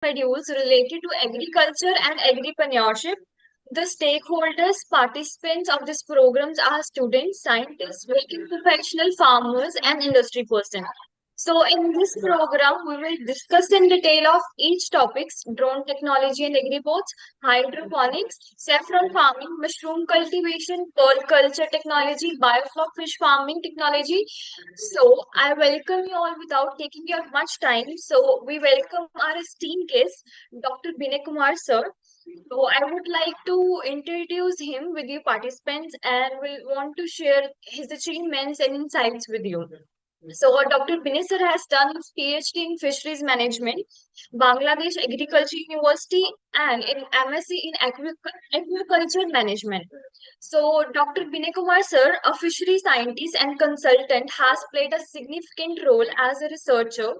modules related to agriculture and agripreneurship. The stakeholders, participants of these programs are students, scientists, working professional farmers, and industry persons. So, in this program, we will discuss in detail of each topics: drone technology and agripods, hydroponics, saffron farming, mushroom cultivation, pearl culture technology, biofloc fish farming technology. So, I welcome you all without taking your much time. So, we welcome our esteemed guest, Dr. Binay Kumar sir. So I would like to introduce him with you participants and will want to share his achievements and insights with you. So Dr. Binay sir has done his PhD in Fisheries Management, Bangladesh Agriculture University, and in MSc in Aquaculture Management. So Dr. Binay Kumar sir, a fishery scientist and consultant, has played a significant role as a researcher.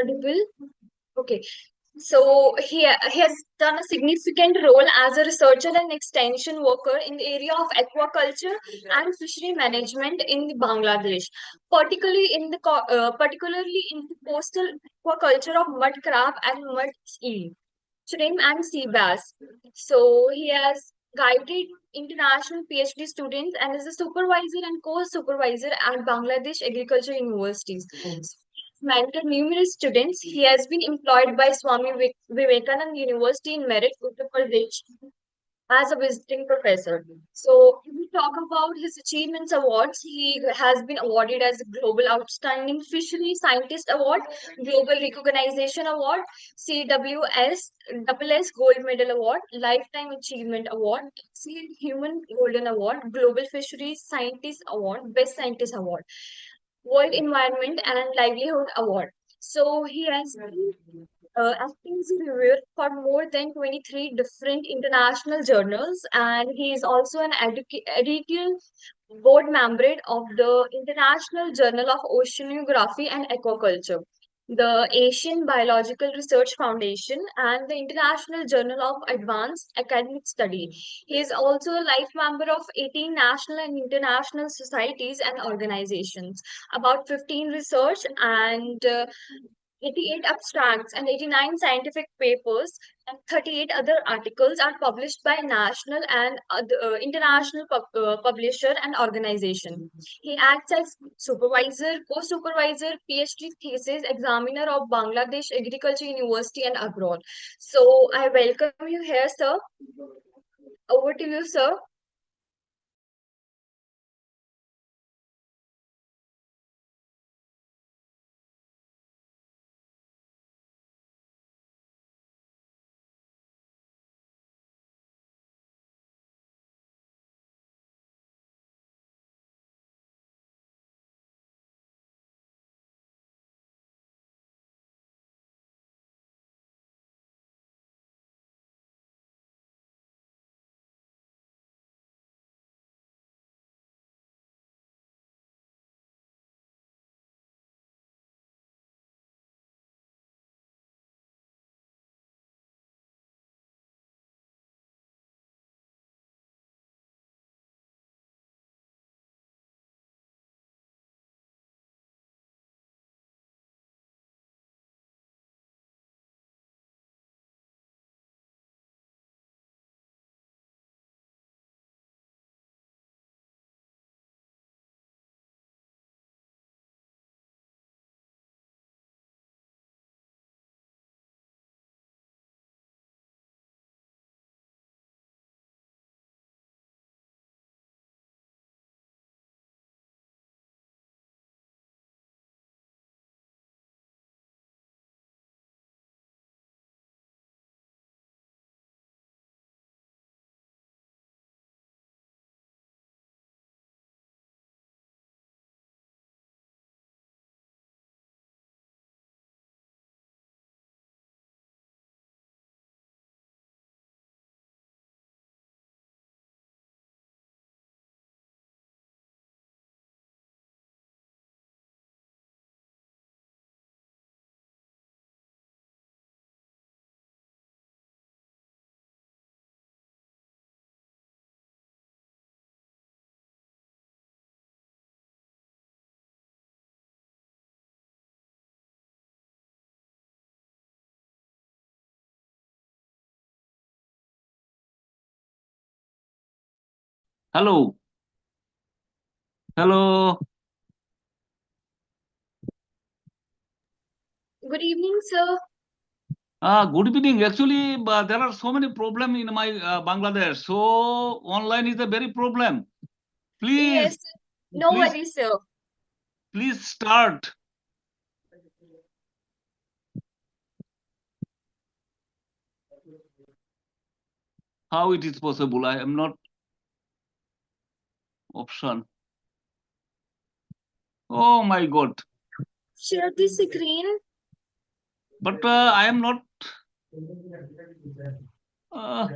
Audible. Okay. So he has done a significant role as a researcher and extension worker in the area of aquaculture and fishery management in the Bangladesh, particularly in the coastal aquaculture of mud crab and mud eel, shrimp and sea bass. So he has guided international PhD students and is a supervisor and co-supervisor at Bangladesh Agriculture Universities. Mentored numerous students. He has been employed by Swami Vivekananda University in Meerut, Uttar Pradesh, as a visiting professor. So, if we talk about his achievements awards, he has been awarded as a Global Outstanding Fishery Scientist Award, Global Recognition Award, CWS Gold Medal Award, Lifetime Achievement Award, Excellent Human Golden Award, Global Fisheries Scientist Award, Best Scientist Award, World Environment and Livelihood Award. So he has been acting as a reviewer for more than 23 different international journals, and he is also an editorial board member of the International Journal of Oceanography and Aquaculture, the Asian Biological Research Foundation, and the International Journal of Advanced Academic Study. He is also a life member of 18 national and international societies and organizations, about 15 research and 88 abstracts and 89 scientific papers and 38 other articles are published by national and international publisher and organization. He acts as supervisor, co-supervisor, PhD thesis examiner of Bangladesh Agriculture University and abroad. So I welcome you here, sir. Over to you, sir. Hello. Hello. Good evening, sir. Good evening. Actually, there are so many problems in my Bangladesh. So online is a very problem. Please, Yes, no please, worries, sir. please start. How it is possible? I am not option. Oh my God. Share the screen. But I am not. Uh,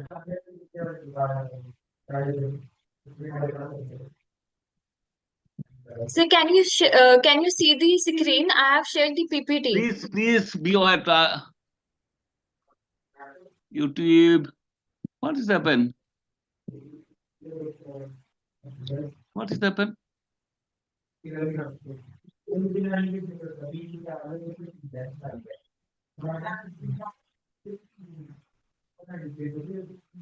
So can you see the screen? I have shared the PPT. please be quiet. YouTube. What is happened? What is happened?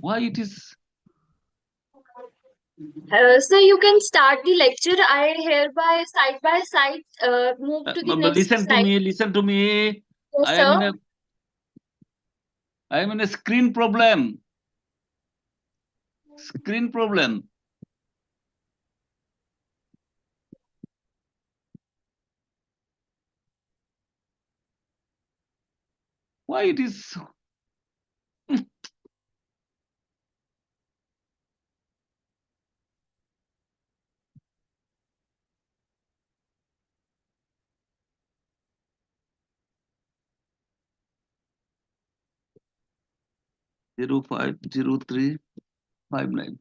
Why it is? So you can start the lecture. I hereby side by side move to the next Listen to slide. me. Listen to me. Yes, I am sir. in a. I am in a screen problem. Screen problem. Why it is? 050359.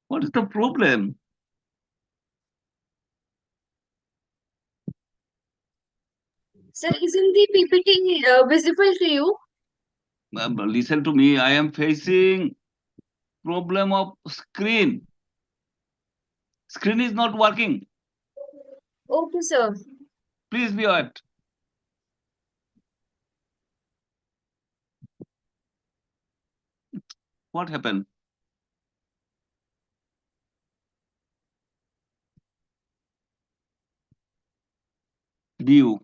What is the problem? Sir, isn't the PPT visible to you? Listen to me. I am facing problem of screen. Screen is not working. Okay, sir. Please be alert. What happened? View.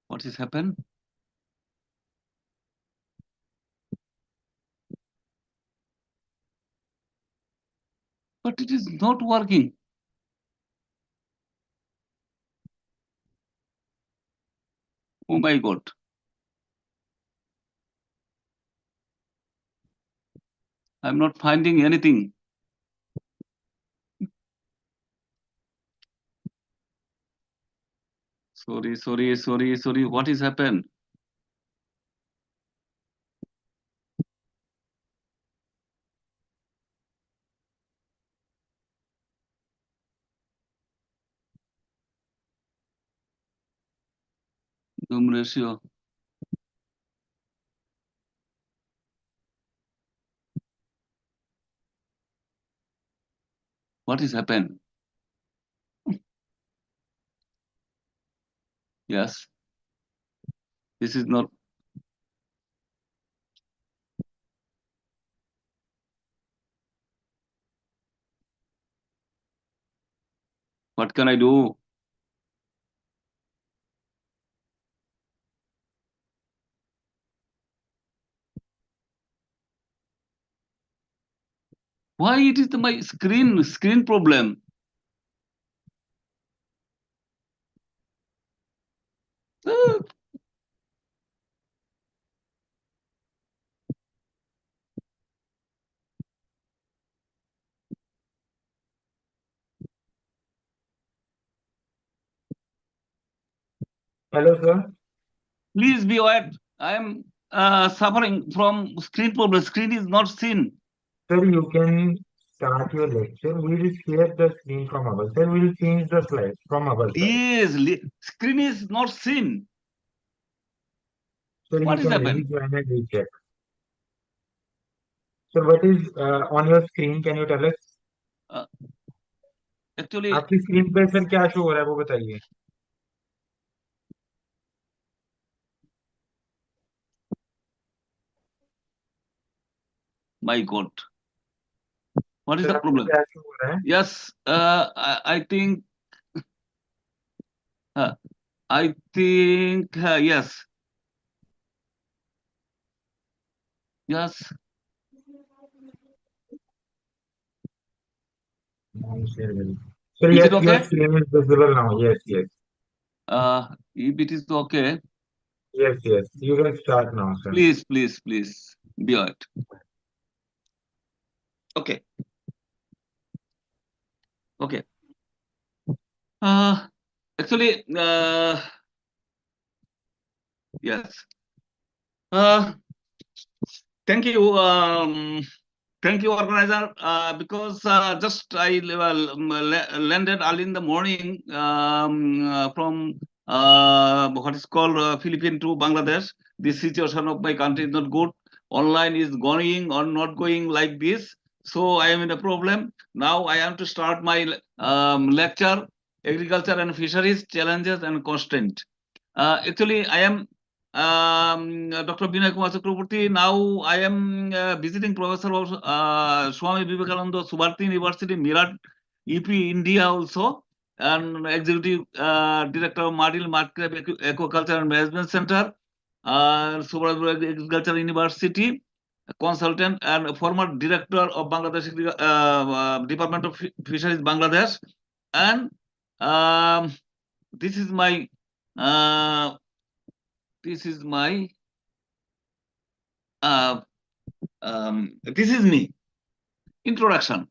What is happened? But it is not working. Oh my God. I'm not finding anything. Sorry. What is happened? Zoom ratio. What is happened? Yes. This is not. What can I do? Why it is my screen problem? Uh, Hello, sir. Please be aware. I am suffering from screen problem. Screen is not seen. Sir, you can start your lecture. We will share the screen from our side. We will change the slides from our side. Yes, screen is not seen. Sir, you What is can happened? rejoin and recheck. Sir, what is on your screen? Can you tell us? Uh, Actually, आपकी screen पे sir क्या show हो रहा है वो बताइए. My God, what is Sir, the आपको problem? क्या क्यों हो रहा है? Yes, I think, uh, yes, yes. Sir, sir, Is it yes, your okay? screen is visible now. Yes, yes, If it is okay, yes, yes. You can start now, sir. please, please, please be it. Okay, okay. Uh, Actually, yes. Uh, Thank you. Thank you, organizer. Because just I landed early in the morning from what is called Philippines to Bangladesh. The situation of my country is not good. Online is going or not going like this. So I am in a problem. Now I have to start my lecture, agriculture and fisheries challenges and constraint. Actually, I am Dr. Binay Kumar Chakraborty. Now I am visiting professor of Swami Vivekananda Subarti University, Meerut, UP, India also, and executive director of Martil Martcraft Aquaculture and Management Center, Supervisor Agriculture University, a consultant and former director of Bangladesh Department of Fisheries, Bangladesh, and um, this is my uh, this is my this is me. Introduction.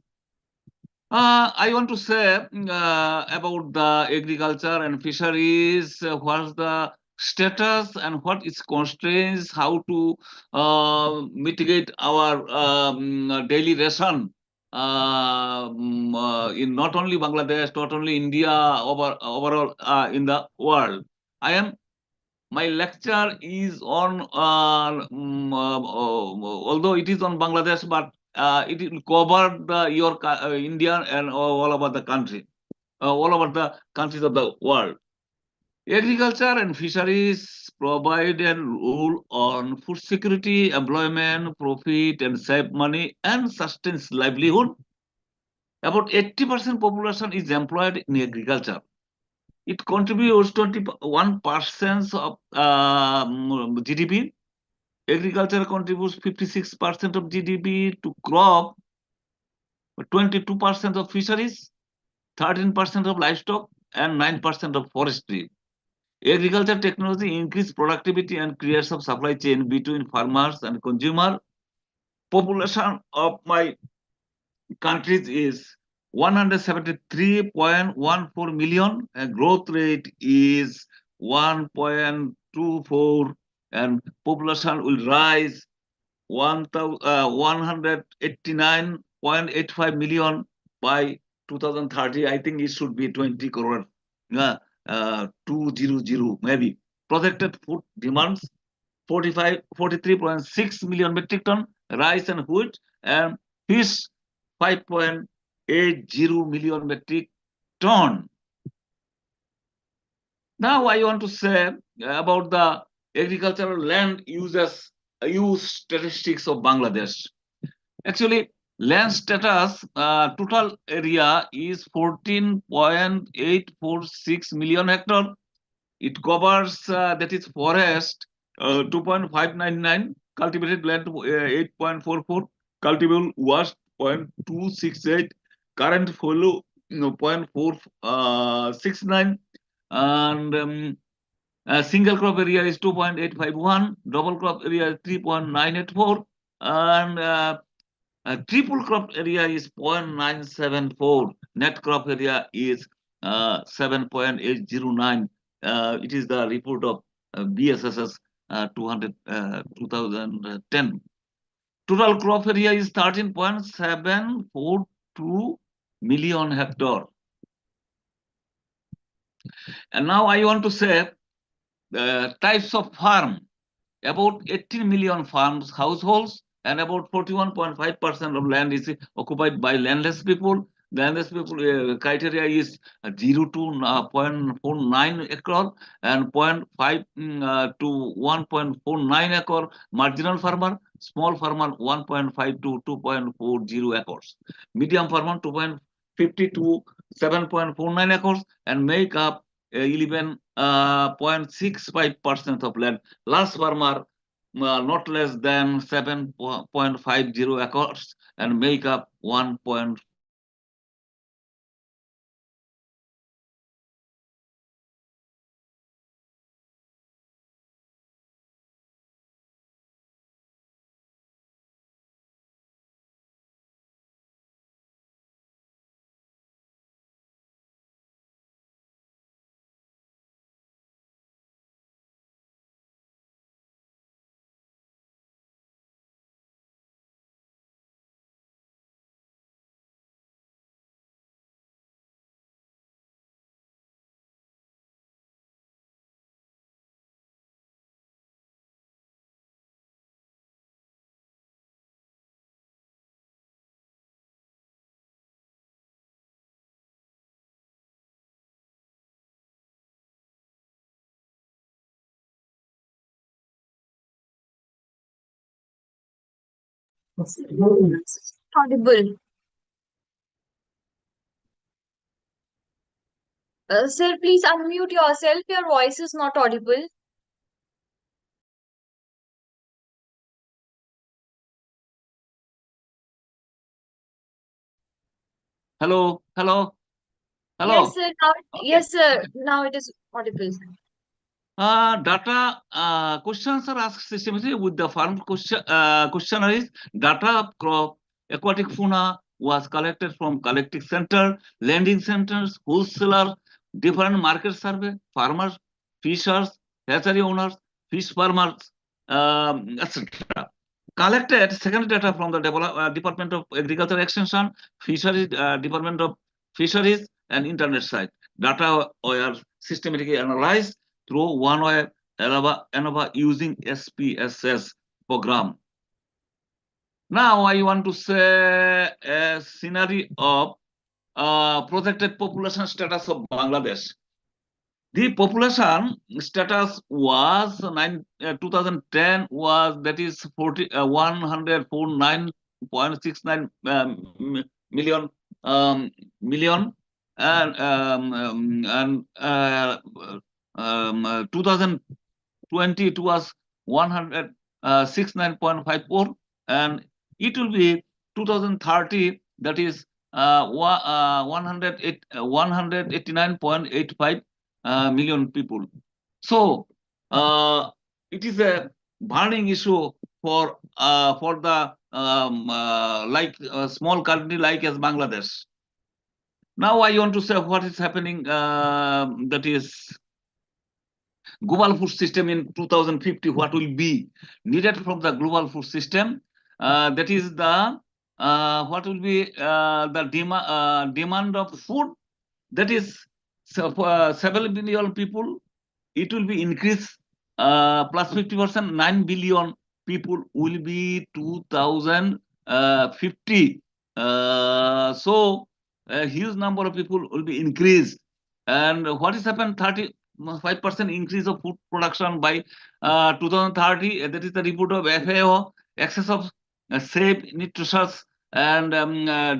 I want to say about the agriculture and fisheries, what's the status and what is constraints, how to mitigate our daily ration in not only Bangladesh, not only India, overall in the world. I am My lecture is on, although it is on Bangladesh, but it will cover India and all over the country, all over the countries of the world. Agriculture and fisheries provide a role on food security, employment, profit, and save money and sustains livelihood. About 80% population is employed in agriculture. It contributes 21% of GDP. Agriculture contributes 56% of GDP, to crop 22% of fisheries, 13% of livestock, and 9% of forestry. Agriculture technology increases productivity and creates a supply chain between farmers and consumer. Population of my countries is 173.14 million, and growth rate is 1.24, and population will rise 189.85 million by 2030. I think it should be 20 crore, 200 maybe. Projected food demands 43.6 million metric ton rice and wheat, and fish 5.80 million metric ton. Now I want to say about the agricultural land use statistics of Bangladesh. Actually, land status total area is 14.846 million hectare. It covers, that is forest, 2.599, cultivated land 8.44, cultivable waste 0.268, current follow 0.469, and single crop area is 2.851, double crop area is 3.984, and triple crop area is 0.974. Net crop area is 7.809. It is the report of BSSS 2010. Total crop area is 13.742 million hectare. And now I want to say types of farm. About 18 million farms households, and about 41.5% of land is occupied by landless people. The youngest people criteria is 0 to 0.49 acre and zero point 0.5 to 1.49 acre marginal farmer, small farmer 1.5 to 2.40 acres, medium farmer 2.50 to 7.49 acres, and make up 11.65% of land. Last farmer not less than 7.50 acres and make up 1.4%. Audible. Sir, please unmute yourself. Your voice is not audible. Hello, hello, Yes, hello. sir. Now, Okay. yes, sir. Now it is audible. Data questions are asked systematically with the farm questionnaire is data of crop, aquatic fauna was collected from collecting center, landing centers, wholesaler, different market survey, farmers, fishers, hatchery owners, fish farmers, etc. Collected secondary data from the Department of Agriculture Extension, Fisheries Department of Fisheries, and internet site. Data were systematically analyzed through one-way ANOVA using SPSS program. Now I want to say a scenario of projected population status of Bangladesh. The population status was 2010 was that is 149.69 million million and 2020 it was 169.54 and it will be 2030 that is 189.85 million people. So it is a burning issue for the like a small country like as Bangladesh. Now I want to say what is happening. That is global food system in 2050. What will be needed from the global food system? That is the what will be the demand of food. That is so for 7 billion people it will be increase plus 50%. 9 billion people will be 2050. So a huge number of people will be increased. And what is happened? 35% increase of food production by 2030. That is the report of FAO. Excess of safe, nutritious, and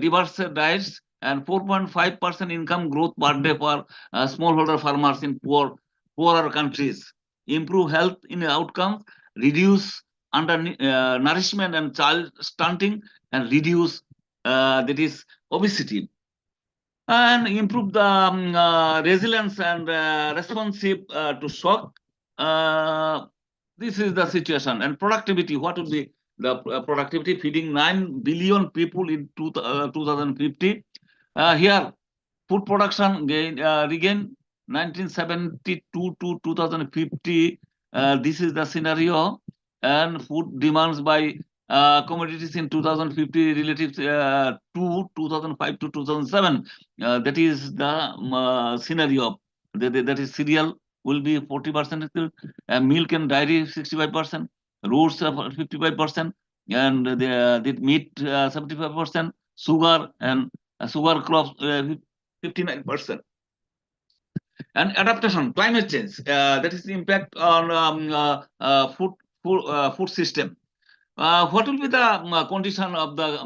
diverse diets, and 4.5% income growth per day for smallholder farmers in poorer countries, improve health in outcomes, reduce nourishment and child stunting, and reduce that is obesity, and improve the resilience and responsive to shock. Uh, this is the situation. And productivity, what would be the productivity? Feeding 9 billion people in 2050. Here food production regain 1972 to 2050. This is the scenario. And food demands by commodities in 2050 relative to 2005 to 2007. That is the scenario. That is cereal will be 40%, milk and dairy 65%, roots 55%, and the meat 75%, sugar and sugar crops 59%. And adaptation, climate change, that is the impact on food system. What will be the condition of the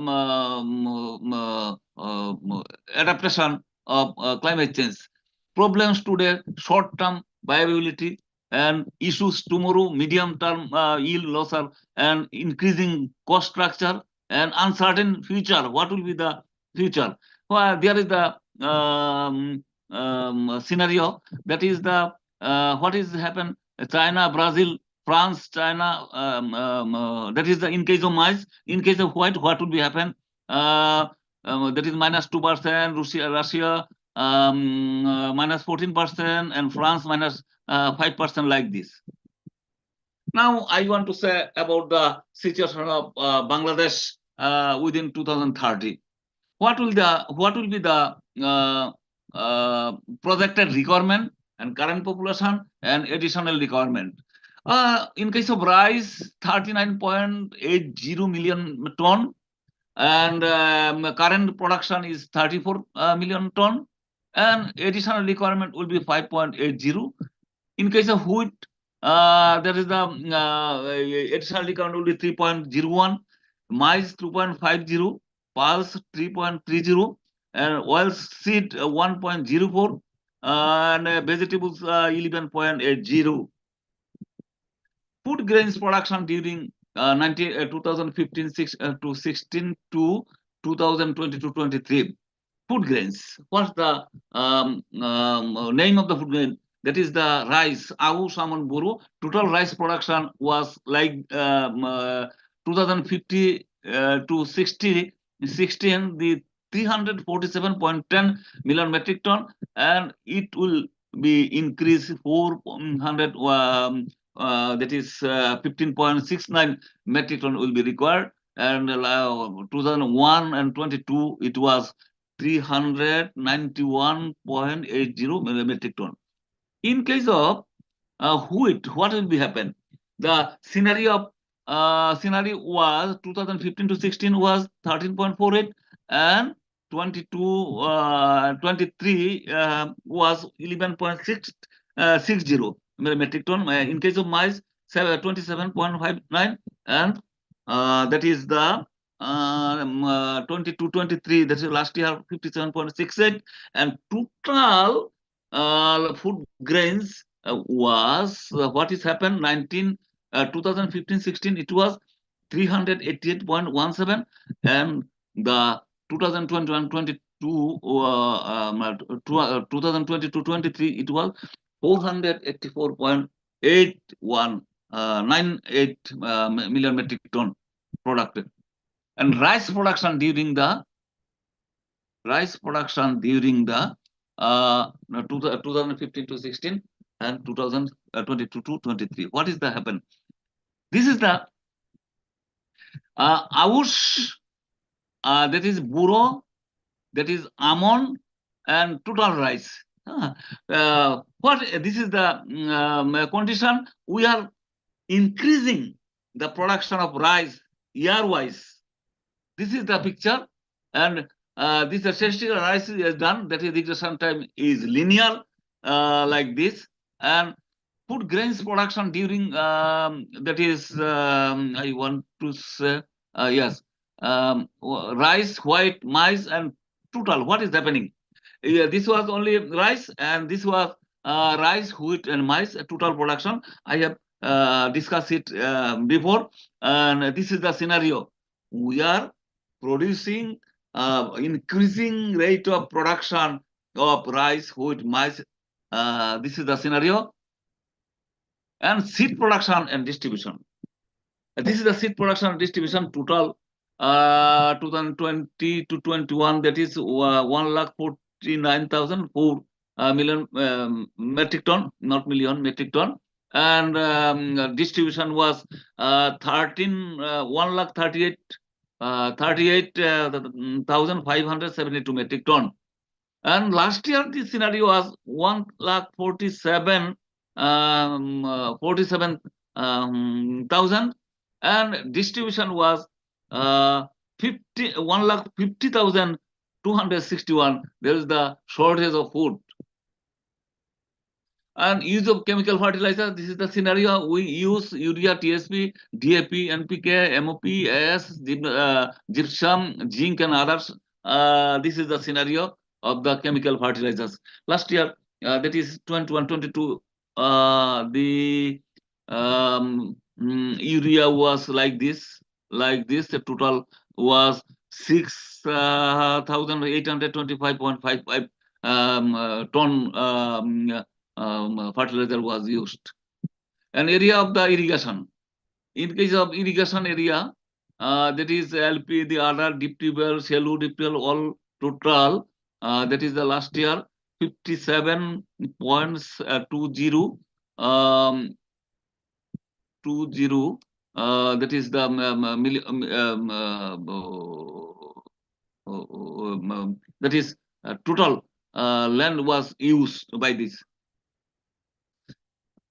adaptation of climate change? Problems today, short-term viability, and issues tomorrow, medium-term yield loss and increasing cost structure and uncertain future. What will be the future? Well, there is the scenario, that is the what is happen. China, Brazil, France, China, that is the in case of maize. In case of white, what would be happen? That is -2%, Russia -14%, and France -5%, like this. Now I want to say about the situation of Bangladesh within 2030. What will be the projected requirement and current population and additional requirement? In case of rice, 39.80 million ton, and current production is 34 million ton, and additional requirement will be 5.80. In case of wheat, there is the additional requirement will be 3.01, maize 2.50, pulse 3.30, and oil seed 1.04, and vegetables 11.80. Food grains production during 2015 to 16 to 2022-23. Food grains. What's the name of the food grain? That is the rice. Awu Saman Buru. Total rice production was like 2050 to 16, the 347.10 million metric ton, and it will be increased 400. That is 15.69 metric ton will be required, and 2001 and 22 it was 391.80 metric ton. In case of wheat, what will be happen? The scenario was 2015 to 16 was 13.48, and 23 was 11.60 metric ton. In case of maize, 27.59, and that is the 22-23, that is last year 57.68, and total food grains was what is happened 2015-16 it was 388.17, and the 2021-22 2022-23 it was 484.98 million metric ton product. And rice production during the 2015 to 16 and 2022 to 23. What is the happen? This is the Awush, that is Buro, that is Amon, and total rice. What this is the condition? We are increasing the production of rice year-wise. This is the picture, and this statistical analysis is done. That is, regression time is linear, like this, and food grains production during that is I want to say yes, rice, white, maize, and total. What is happening? This was only rice, and this was rice, wheat, and maize total production. I have discussed it before, and this is the scenario. We are producing increasing rate of production of rice, wheat, maize. This is the scenario. And seed production and distribution. This is the seed production and distribution total 2020 to 21. That is 1,49,004 million metric ton, not million, metric ton. And distribution was 38,572 metric ton. And last year the scenario was 1,47,000, and distribution was 1,50,000 261, there is the shortage of food. And use of chemical fertilizer, this is the scenario. We use urea, TSP, DAP, NPK, MOP, AS, gypsum, zinc, and others. This is the scenario of the chemical fertilizers. Last year, that is 21-22, the urea was like this. The total was 6,825.55 ton fertilizer was used. An area of the irrigation. In case of irrigation area, that is LP, the other deep tubewell, shallow deep well, all total, that is the last year, 57.20, 20, that is the that is total land was used by this.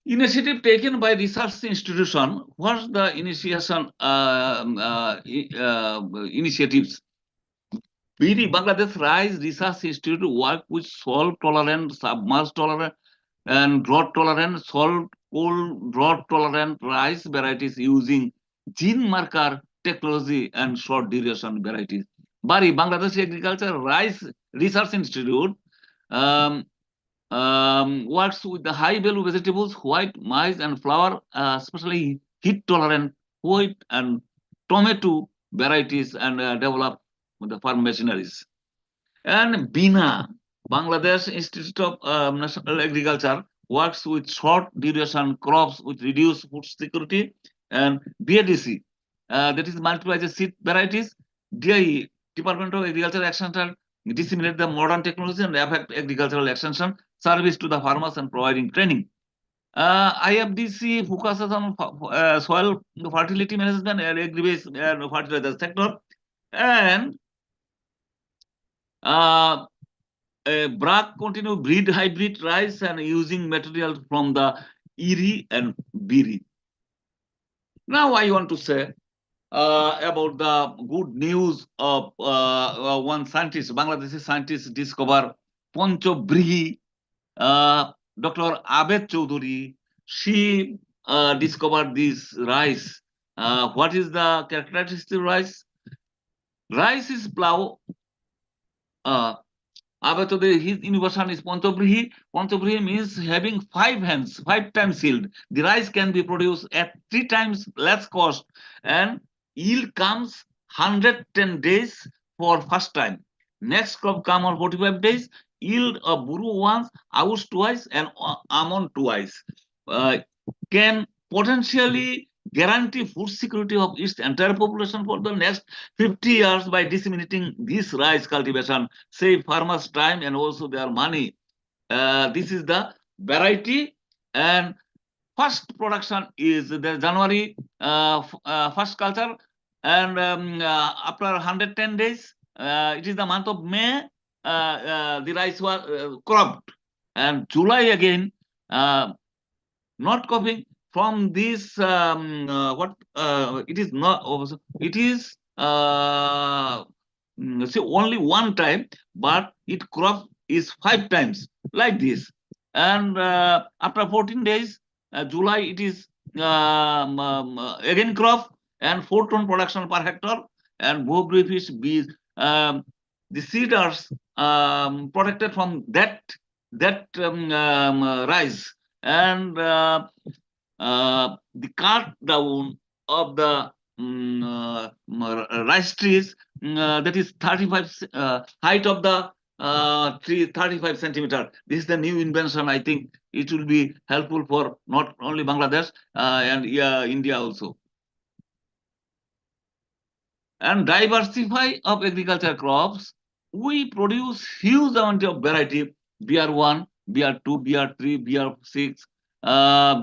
Initiative taken by research institution. What's the initiation initiatives? BD Bangladesh Rice Research Institute work with salt tolerant, submerged tolerant, and drought tolerant, salt, cold, drought tolerant rice varieties using gene marker technology and short duration varieties. Bari Bangladesh Agriculture Rice Research Institute works with the high value vegetables, white, maize, and flour, especially heat tolerant wheat and tomato varieties, and develop the farm machineries. And BINA, Bangladesh Institute of National Agriculture, works with short duration crops with reduced food security. And BADC, that is multiplies seed varieties. DIE, Department of Agriculture Extension, disseminate the modern technology and affect agricultural extension service to the farmers and providing training. IFDC focuses on soil fertility management and agri-based fertilizer sector. And BRAC continue breed hybrid rice and using materials from the IRI and BIRI. Now I want to say about the good news of one scientist, Bangladeshi scientist discover Ponchobrihi, Dr. Abed Choudhury. She discovered this rice. What is the characteristic rice? Rice is plow. His innovation is Ponchobrihi. Ponchobrihi means having 5 hands, 5 times yield. The rice can be produced at 3 times less cost, and yield comes 110 days for first time. Next crop come on 45 days. Yield of Buru once, Aus twice, and Almond twice. Can potentially guarantee food security of its entire population for the next 50 years by disseminating this rice cultivation, save farmers time and also their money. This is the variety, and first production is the January first culture, and after 110 days, it is the month of May, the rice was cropped, and July again, not cropping. From this, it is not, it is only one time, but it crop is 5 times like this. And after 14 days, July, it is again crop and 4 ton production per hectare, and bovary fish bees. The seeders protected from that rice, and the cut down of the rice trees, that is 35 height of the tree, 35 centimeter. This is the new invention. I think it will be helpful for not only Bangladesh and India also. And diversify of agriculture crops. We produce huge amount of variety: BR1, BR2, BR3, BR6,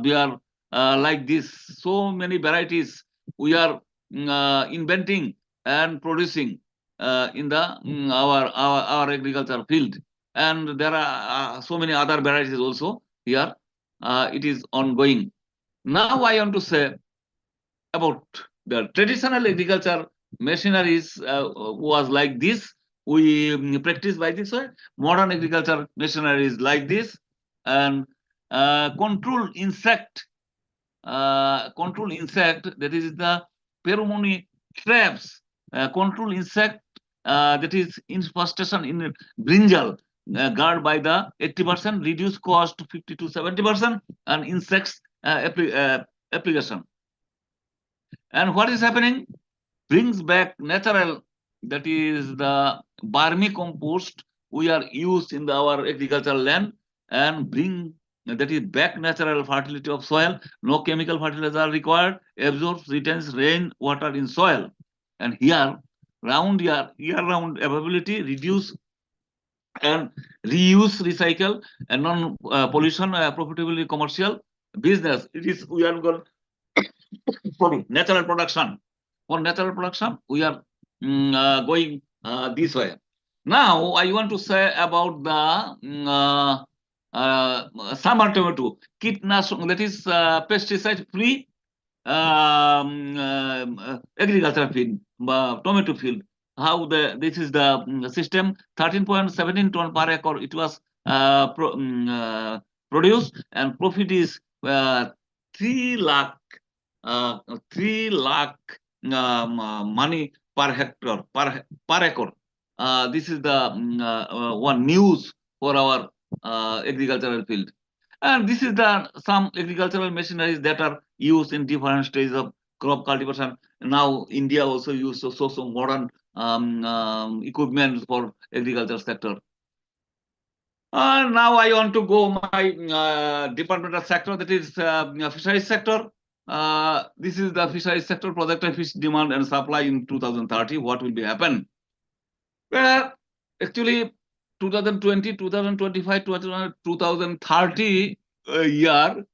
BR like this. So many varieties we are inventing and producing in the our agriculture field, and there are so many other varieties also here. It is ongoing. Now I want to say about the traditional agriculture machineries was like this. we practice by this way. Modern agriculture machinery is like this, and control insect, that is the pheromone traps, control insect, that is infestation in brinjal, guard by the 80%, reduce cost to 50 to 70%, and insects application. And what is happening? Brings back natural, that is the vermicompost we are used in our agricultural land, and bring, that is back natural fertility of soil. No chemical fertilizers are required, absorbs, retains rain water in soil. And here year round availability, reduce and reuse, recycle, and non pollution, profitably commercial business. It is, we are going, sorry, natural production. For natural production, we are going this way. Now, I want to say about the summer tomato, kitnash, that is pesticide free agricultural field, tomato field. How this is the system, 13.17 ton per acre it was produced, and profit is 3 lakh, 3 lakh money per hectare, per acre. This is the one news for our agricultural field. And this is the some agricultural machineries that are used in different stages of crop cultivation. Now India also uses so modern equipment for agriculture sector. Now I want to go my departmental sector, that is fisheries sector. This is the fisheries sector, projected fish demand and supply in 2030. What will be happen? Well, actually, 2020, 2025, 2030 year,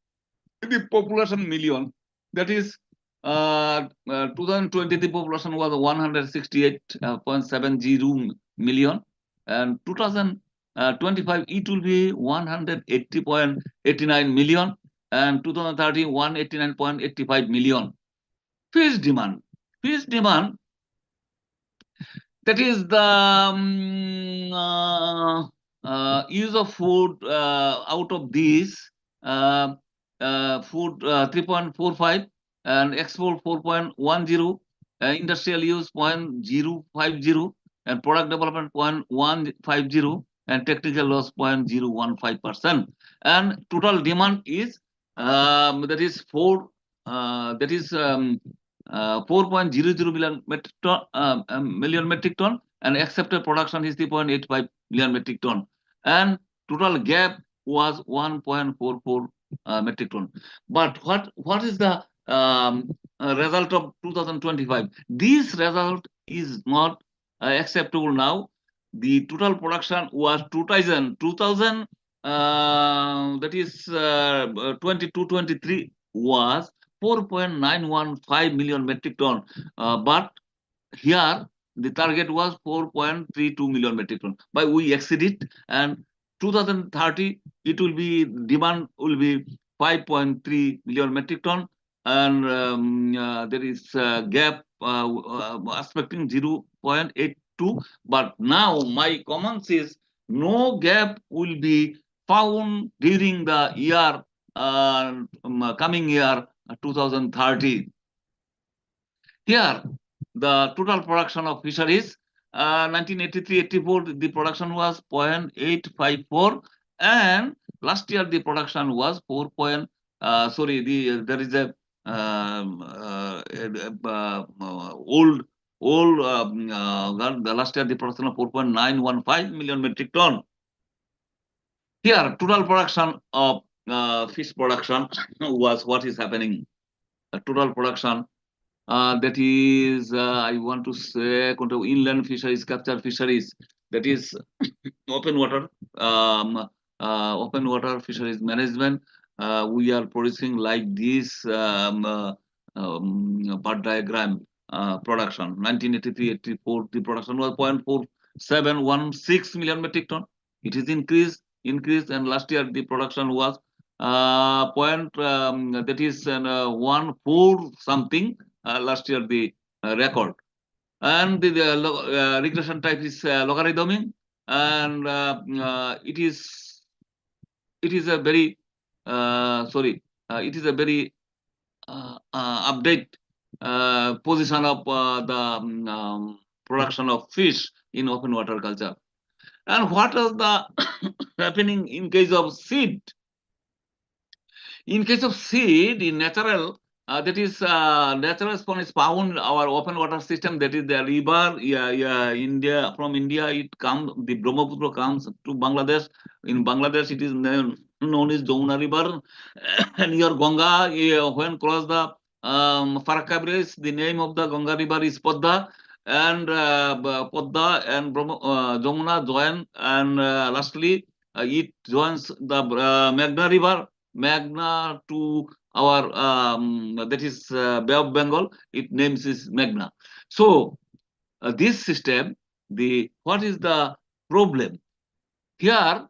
the population million, that is 2020 the population was 168.70 million, and 2025 it will be 180.89 million, and 2030 189.85 million. Fish demand, that is the use of food out of these food 3.45, and export 4.10, industrial use 0.050, and product development 0.150, and technical loss 0.015%. And total demand is that is 4.00 million metric ton, and accepted production is 3.85 million metric ton, and total gap was 1.44 metric ton. But what is the result of 2025? This result is not acceptable now. The total production was 2000 that is 22-23 was 4.915 million metric ton, but here the target was 4.32 million metric ton, but we exceeded. And 2030 it will be, demand will be 5.3 million metric ton, and there is a gap expecting 0.82. But now my comments is, no gap will be found during the year coming year 2030. Here, the total production of fisheries, 1983-84, the production was 0.854, and last year the production was 4. There is a the last year the production of 4.915 million metric ton. Here, total production of fish production was what is happening. Total production, that is, I want to say, inland fisheries, capture fisheries, that is open water fisheries management. We are producing like this bird diagram production. 1983-84, the production was 0.4716 million metric ton. It is increased, and last year the production was that is 1.4 something. Last year the record. and the regression type is logarithmic, and it is a very it is a very update position of the production of fish in open water culture. And what is the happening in case of seed? In case of seed, in natural, that is natural spawn is found in our open water system. That is the river, India. From India, it comes. The Brahmaputra comes to Bangladesh. In Bangladesh, it is known as Jamuna River. Near Ganga, when cross the Farakka Bridge, the name of the Ganga River is Podda, and Podda and Jamuna join, and lastly, it joins the Meghna River. Magna to our that is Bay of Bengal. It names is Magna. So this system, the what is the problem here?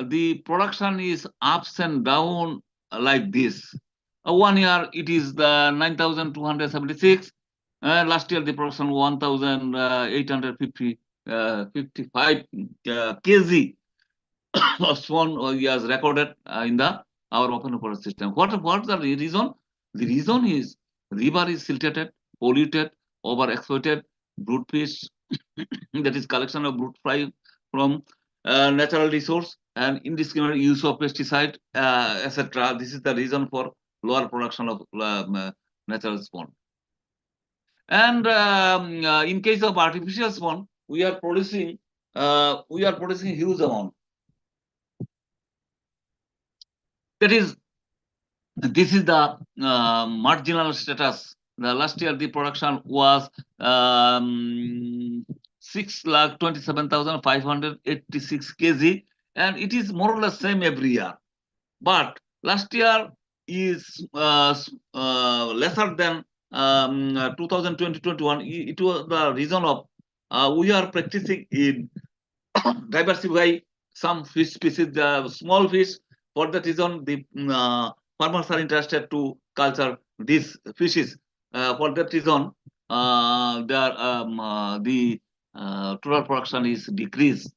The production is ups and down like this. 1 year it is the 9,276. Last year the production 1,850 55 kg swan was recorded in the our open water system. What the reason? The reason is river is silted, polluted, overexploited, brute fish, that is collection of brute fry from natural resource, and indiscriminate use of pesticide, etc. This is the reason for lower production of natural spawn. And in case of artificial spawn, we are producing huge amount. That is, this is the marginal status. The last year the production was 6,27,586 kg, and it is more or less same every year. But last year is lesser than 2020-21. It was the reason of we are practicing in diversify some fish species, the small fish. For that reason, the farmers are interested to culture these fishes. For that reason, the total production is decreased.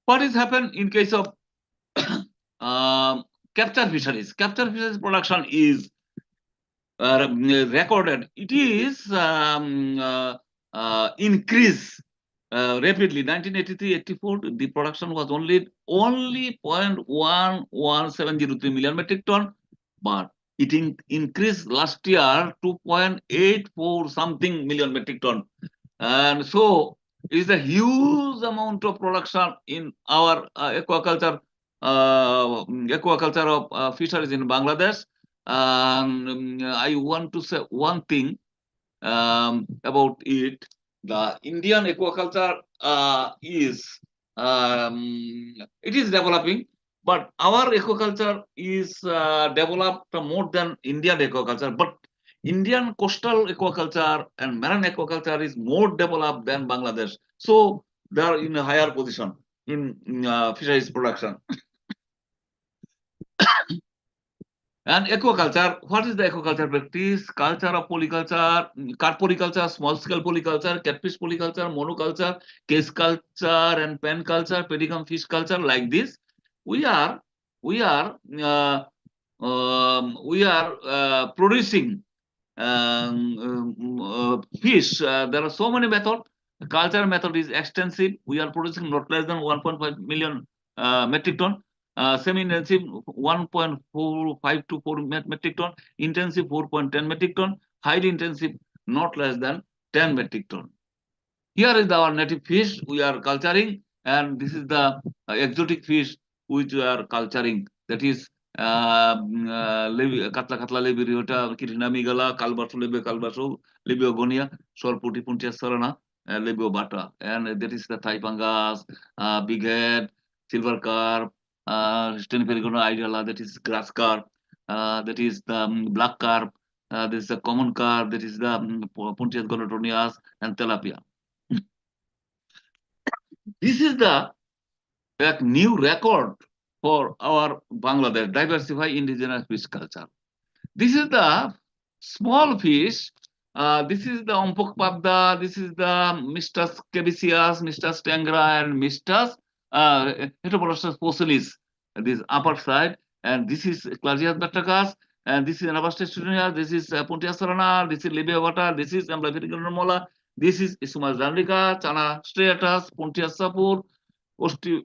What is happened in case of capture fisheries? Capture fisheries production is recorded. It is increased rapidly. 1983-84, the production was only 0.11703 million metric ton, but it increased last year to 0.84 something million metric ton, and so it is a huge amount of production in our aquaculture of fisheries in Bangladesh. I want to say one thing about it. The Indian aquaculture is it is developing, but our aquaculture is developed more than Indian aquaculture. But Indian coastal aquaculture and marine aquaculture is more developed than Bangladesh, so they are in a higher position in fisheries production. And aquaculture, what is the aquaculture practice? Culture of polyculture, carporiculture, small scale polyculture, catfish polyculture, monoculture, case culture, and pen culture, pedicum fish culture, like this. We are producing fish. There are so many methods. The culture method is extensive. We are producing not less than 1.5 million metric ton. Semi-intensive 1.4524 metric ton, intensive 4.10 metric ton, highly intensive not less than 10 metric ton. Here is our native fish we are culturing, and this is the exotic fish which we are culturing. That is katla lebi riota, kirina migala, kalbasu lebio gonia, sorputi puntia sarana, lebio bata, and that is the Thaipangas, big head, silver carp, Steniperigono ideala, that is grass carp, that is the black carp, this is the common carp, that is the Pontius gonotonias, and tilapia. This is the new record for our Bangladesh, diversify indigenous fish culture. This is the small fish This is the Ompok Pabda, this is the Mistus Cabicius, Mistus Tangra, and Mistus Heteroporus fossilis, this upper side, and this is Clarias Batracus, and this is Anabastes studinia, this is Pontia serrana, this is Libia vata, this is Amlaviriganomola, this is Isuma zandica, Chana striatus, Pontia sapur, Osteo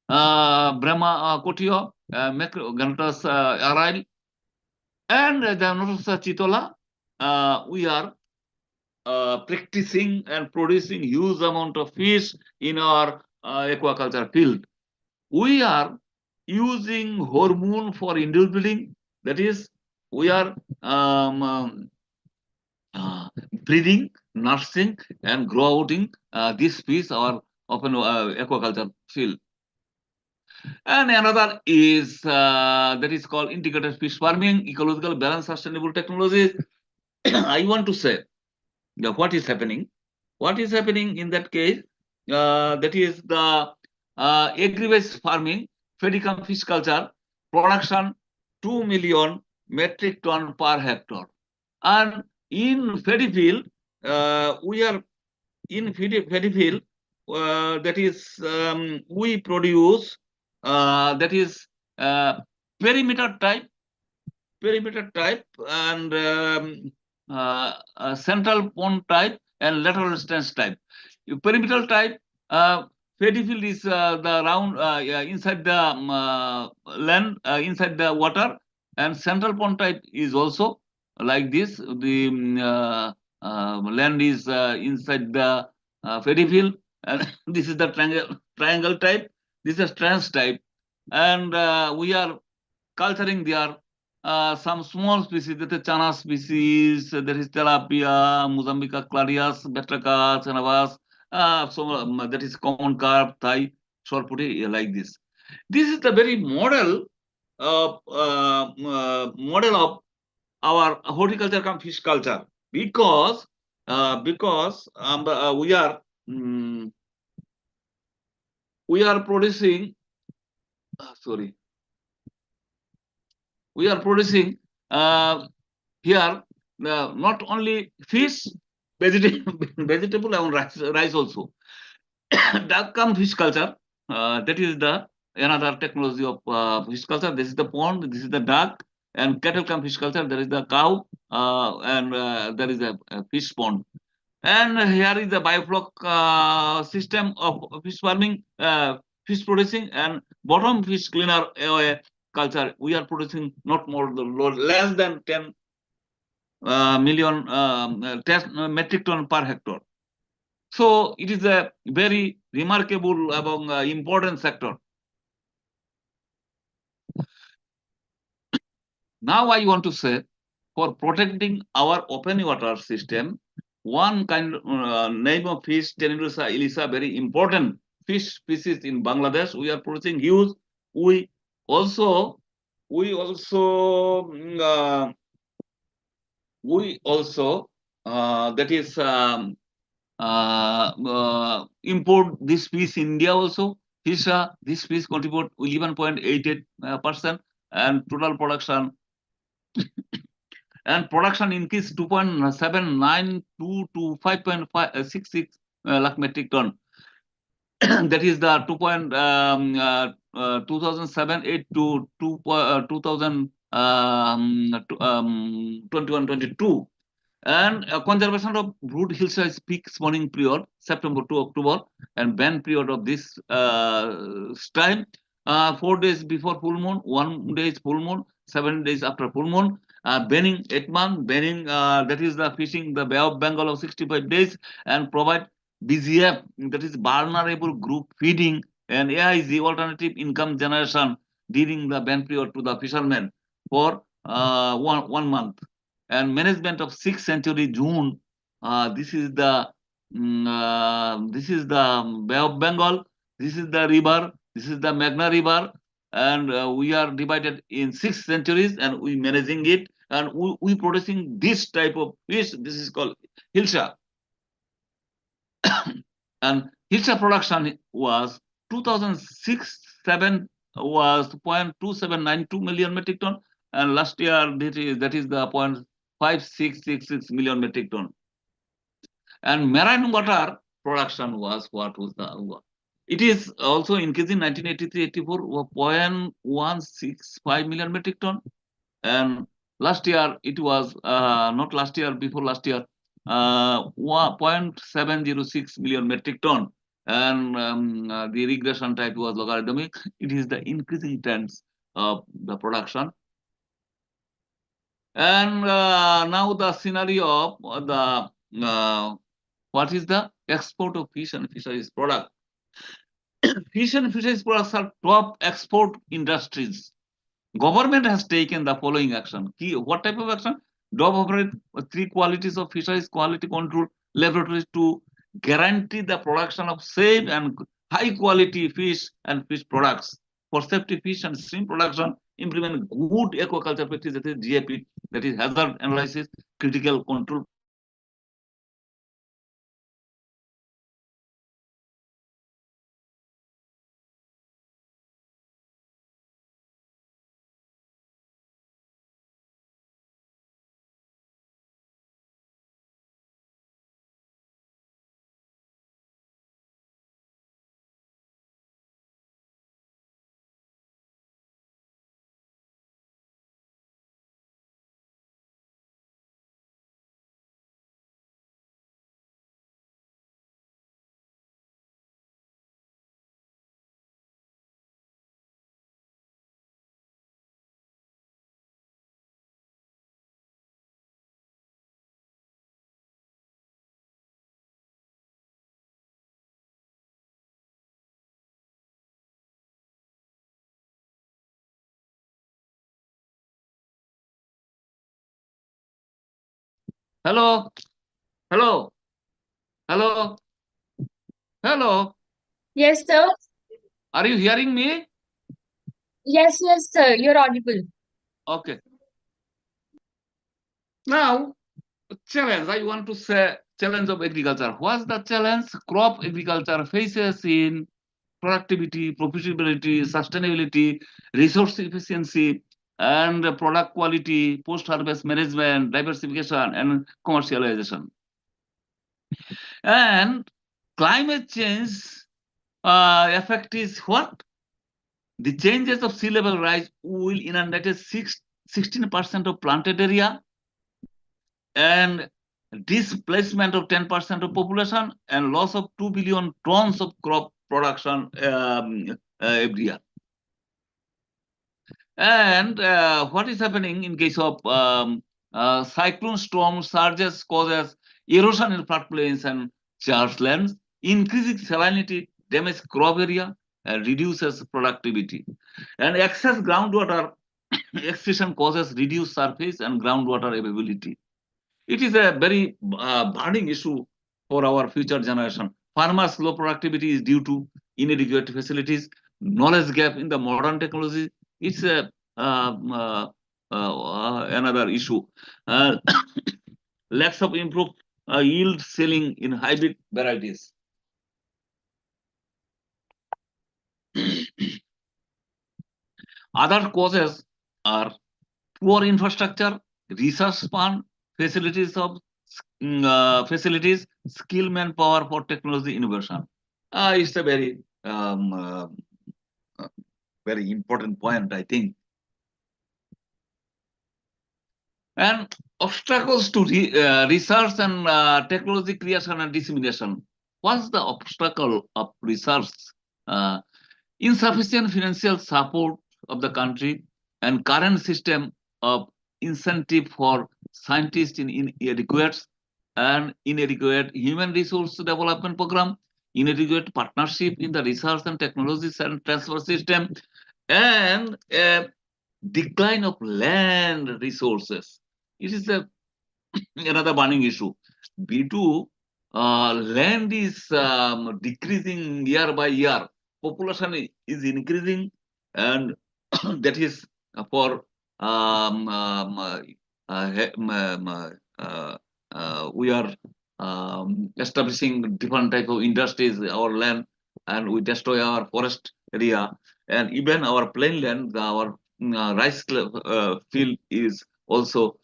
Brahma Cotio, Ganatus arile, and the Notus Chitola. We are practicing and producing huge amount of fish in our aquaculture field. We are using hormone for induced breeding. That is, we are breeding, nursing, and growing this fish our open aquaculture field. And another is that is called integrated fish farming, ecological balance, sustainable technologies. I want to say what is happening. What is happening in that case? That is the agri-based farming, Fedicum fish culture, production 2 million metric ton per hectare. And in paddy field, we are in paddy field, that is we produce that is perimeter type and central pond type and lateral distance type. Perimeter type, paddy field is the round inside the land, inside the water, and central pond type is also like this. The land is inside the paddy field, and this is the triangle type. This is trans type, and we are culturing there some small species, that is chana species, there is tilapia, Mozambica clarias, Batracus, Anavas, that is common carp, Thai, shortputi, like this. This is the very model model of our horticulture come fish culture, because we are producing sorry we are producing here not only fish, vegetable, vegetable and rice also. Duck come fish culture. That is the another technology of fish culture. This is the pond. This is the duck, and cattle come fish culture. There is the cow, and there is a fish pond. And here is the biofloc system of fish farming, fish producing, and bottom fish cleaner culture. We are producing not more less than 10 million 10 metric ton per hectare. So it is a very remarkable among important sector. Now I want to say, for protecting our open water system, one kind name of fish, Tenedosa elisa, very important fish species in Bangladesh. We are producing huge. We also mm, that is import this fish in India also. This fish contribute 11.88%, and total production increased 2.792 to 5.566 lakh metric ton. That is the 2007-8 to 2021-22. And conservation of brood hillside is peak spawning period, September to October, and ban period of this time, 4 days before full moon, 1 day is full moon, 7 days after full moon. Banning 8 month, banning that is the fishing the Bay of Bengal of 65 days, and provide BGF, that is vulnerable group feeding, and AIG, alternative income generation, during the ban period to the fishermen for 1 month. And management of 6th century June. This is the Bay of Bengal. This is the river. This is the Meghna River, and we are divided in 6 centuries, and we managing it, and we producing this type of fish. This is called hilsa, and hilsa production was 2006-7 was 0.2792 million metric ton, and last year that is the 0.5 1.5666 million metric ton. And marine water production was what was the it is also increasing 1983-84 0.165 million metric ton, and last year it was not last year, before last year 0.706 million metric ton, and the regression type was logarithmic. It is the increasing trends of the production. And now the scenario of the what is the export of fish and fisheries product. Fish and fisheries products are top export industries. Government has taken the following action. What type of action? DOB operate 3 qualities of fisheries quality control laboratories to guarantee the production of safe and high quality fish and fish products. For safety fish and shrimp production, implement good aquaculture practice, that is GAP, that is hazard analysis, critical control. Hello, hello, hello, hello. Yes, sir. Are you hearing me? Yes, sir. You're audible. Okay. Now, challenge, I want to say challenge of agriculture. What's the challenge crop agriculture faces in productivity, profitability, sustainability, resource efficiency, and product quality, post-harvest management, diversification, and commercialization? And climate change effect is what? The changes of sea level rise will inundate 16% of planted area, and displacement of 10% of population, and loss of 2 billion tons of crop production every year. And what is happening in case of cyclone storm surges causes erosion in floodplains and chargelands, increasing salinity, damage crop area, and reduces productivity. And excess groundwater extraction causes reduced surface and groundwater availability. It is a very burning issue for our future generation. Farmers' low productivity is due to inadequate facilities, knowledge gap in the modern technology. It's a another issue. Uh, Lacks of improved yield selling in hybrid varieties. Other causes are poor infrastructure, research fund, facilities, skill manpower for technology innovation. It's a uh, very important point, I think. And obstacles to research and technology creation and dissemination. What's the obstacle of research? Uh, Insufficient financial support of the country and current system of incentive for scientists in inadequate and inadequate human resource development program, inadequate partnership in the research and technologies and transfer system, and a decline of land resources. It is another burning issue. B2, land is decreasing year by year. Population is increasing, and that is for we are establishing different type of industries our land, and we destroy our forest area, and even our plain land, our rice field is also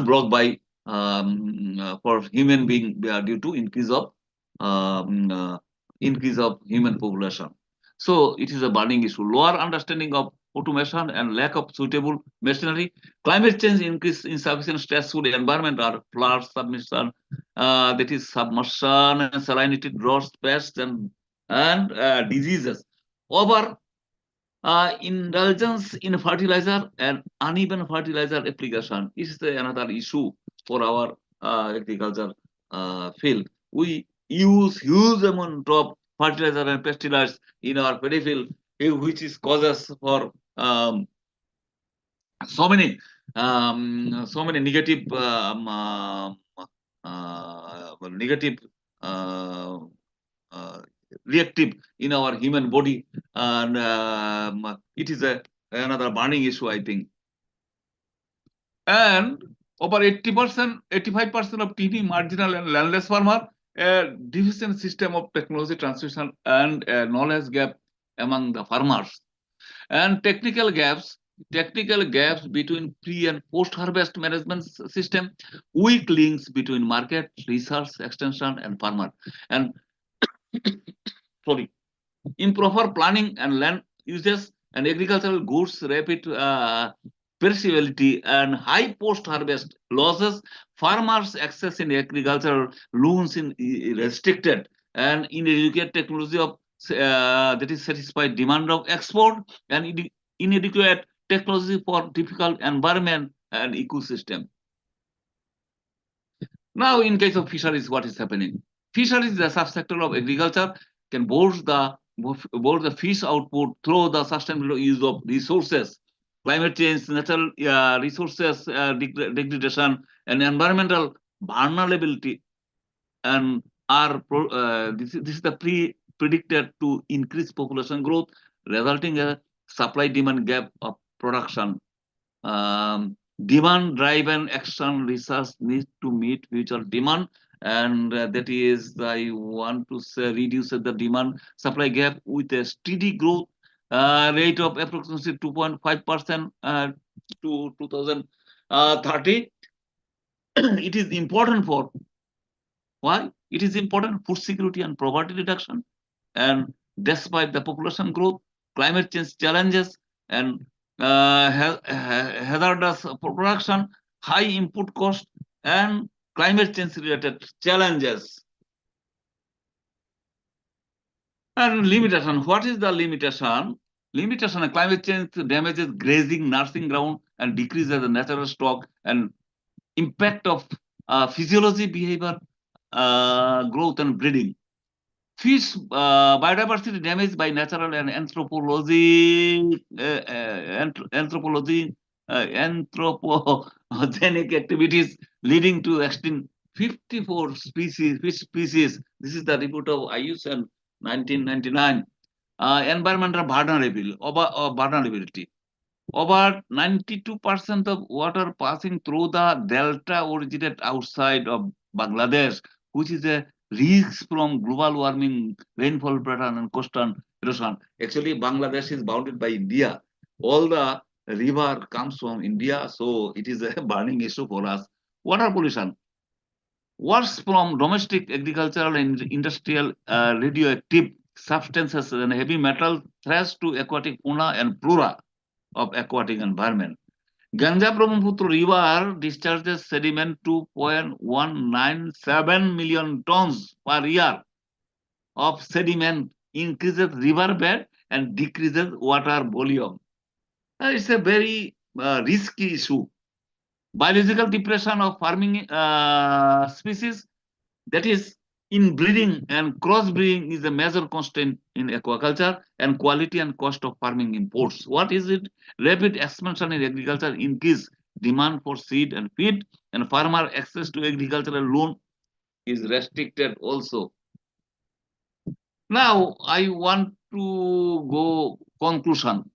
blocked by for human being due to um, uh, increase of human population. So it is a burning issue. Lower understanding of automation and lack of suitable machinery, climate change, increase insufficient stressful environment are floods, submission, that is submersion and salinity, droughts, pests and diseases. Over indulgence in fertilizer and uneven fertilizer application is another issue for our agriculture field. We use huge amount of fertilizer and pesticides in our paddy field, which is causes for so many negative negative uh, uh, reactive in our human body, and it is another burning issue, I think. And over 80%, 85% of TB marginal and landless farmer, a deficient system of technology transmission and a knowledge gap among the farmers, and technical gaps between pre and post harvest management system, weak links between market research extension and farmer, and sorry, improper planning and land uses and agricultural goods rapid perishability and high post-harvest losses, farmers' access in agricultural loans in restricted and inadequate technology of that is satisfied demand of export and inadequate technology for difficult environment and ecosystem. Now, in case of fisheries, what is happening? Fisheries, the subsector of agriculture, can boost the fish output through the sustainable use of resources. Climate change, natural resources degradation, and environmental vulnerability, and this is the predicted to increase population growth, resulting a supply demand gap of production. Demand driven action research needs to meet future demand, and that is I want to say reduce the demand supply gap with a steady growth rate of approximately 2.5% to 2030. It is important for why? It is important food security and poverty reduction. And despite the population growth, climate change challenges, and hazardous production, high input cost, and climate change related challenges. And limitation. What is the limitation? Limitation of climate change damages grazing, nursing ground, and decreases the natural stock, and impact of physiology, behavior, growth, and breeding. Fish biodiversity damaged by natural and anthropogenic activities, leading to extinct 54 fish species. This is the report of IUCN 1999. Environmental vulnerability. Over 92% of water passing through the delta originate outside of Bangladesh, which is a risk from global warming, rainfall pattern, and coastal erosion. Actually, Bangladesh is bounded by India. All the river comes from India, so it is a burning issue for us. Water pollution. Worse from domestic, agricultural, and industrial radioactive substances and heavy metal threats to aquatic fauna and flora of aquatic environment. Ganga Brahmaputra River discharges sediment 2.197 million tons per year of sediment, increases river bed and decreases water volume. It's a very risky issue. Biological depression of farming species, that is inbreeding and crossbreeding, is a major constraint in aquaculture, and quality and cost of farming imports. What is it? Rapid expansion in agriculture increase demand for seed and feed, and farmer access to agricultural loan is restricted also. Now I want to go conclusion.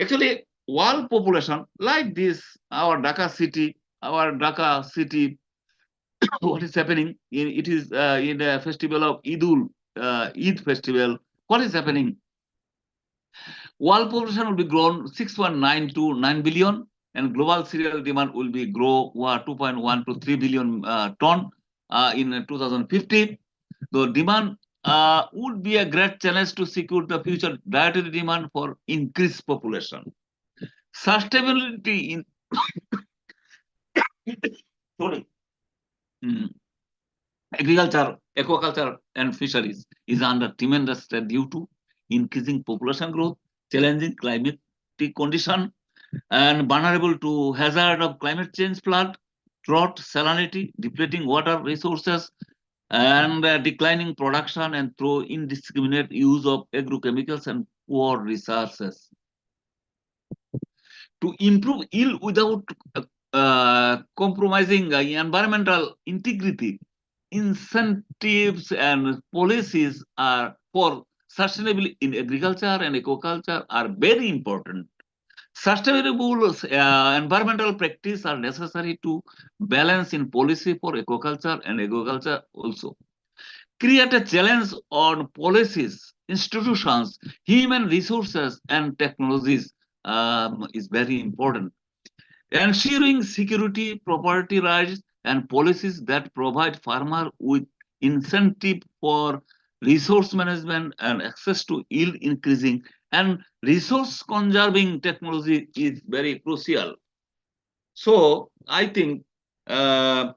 Actually, world population like this, our Dhaka city, what is happening? It is in the festival of Eid festival. What is happening? World population will be grown 619 to 9 billion. and global cereal demand will be grow 2.1 to 3 billion ton in 2050. The demand would be a great challenge to secure the future dietary demand for increased population. Sustainability in sorry, mm, agriculture, aquaculture, and fisheries is under tremendous stress due to increasing population growth, challenging climatic condition, and vulnerable to hazard of climate change, flood, drought, salinity, depleting water resources, and declining production and through indiscriminate use of agrochemicals and poor resources. To improve yield without compromising environmental integrity, incentives and policies are for sustainability in agriculture and aquaculture are very important. Sustainable environmental practice are necessary to balance in policy for aquaculture and agriculture also. Create a challenge on policies, institutions, human resources, and technologies is very important. Ensuring security, property rights, and policies that provide farmer with incentive for resource management and access to yield increasing and resource conserving technology is very crucial. So uh,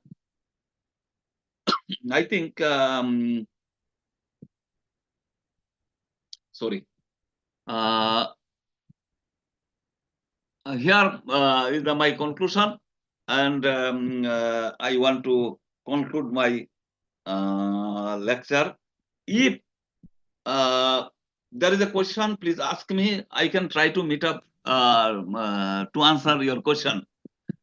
I think sorry. Uh, Here is my conclusion, and I want to conclude my lecture. If there is a question, please ask me. I can try to meet up to answer your question.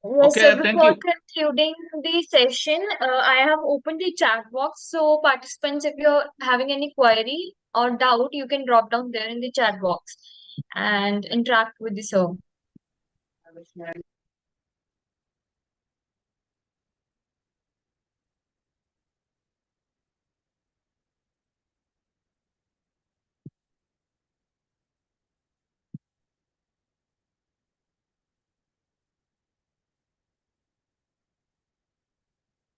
Yes, so Okay, thank before you. concluding the session, I have opened the chat box. So, participants, if you're having any query or doubt, you can drop down there in the chat box and interact with the sir.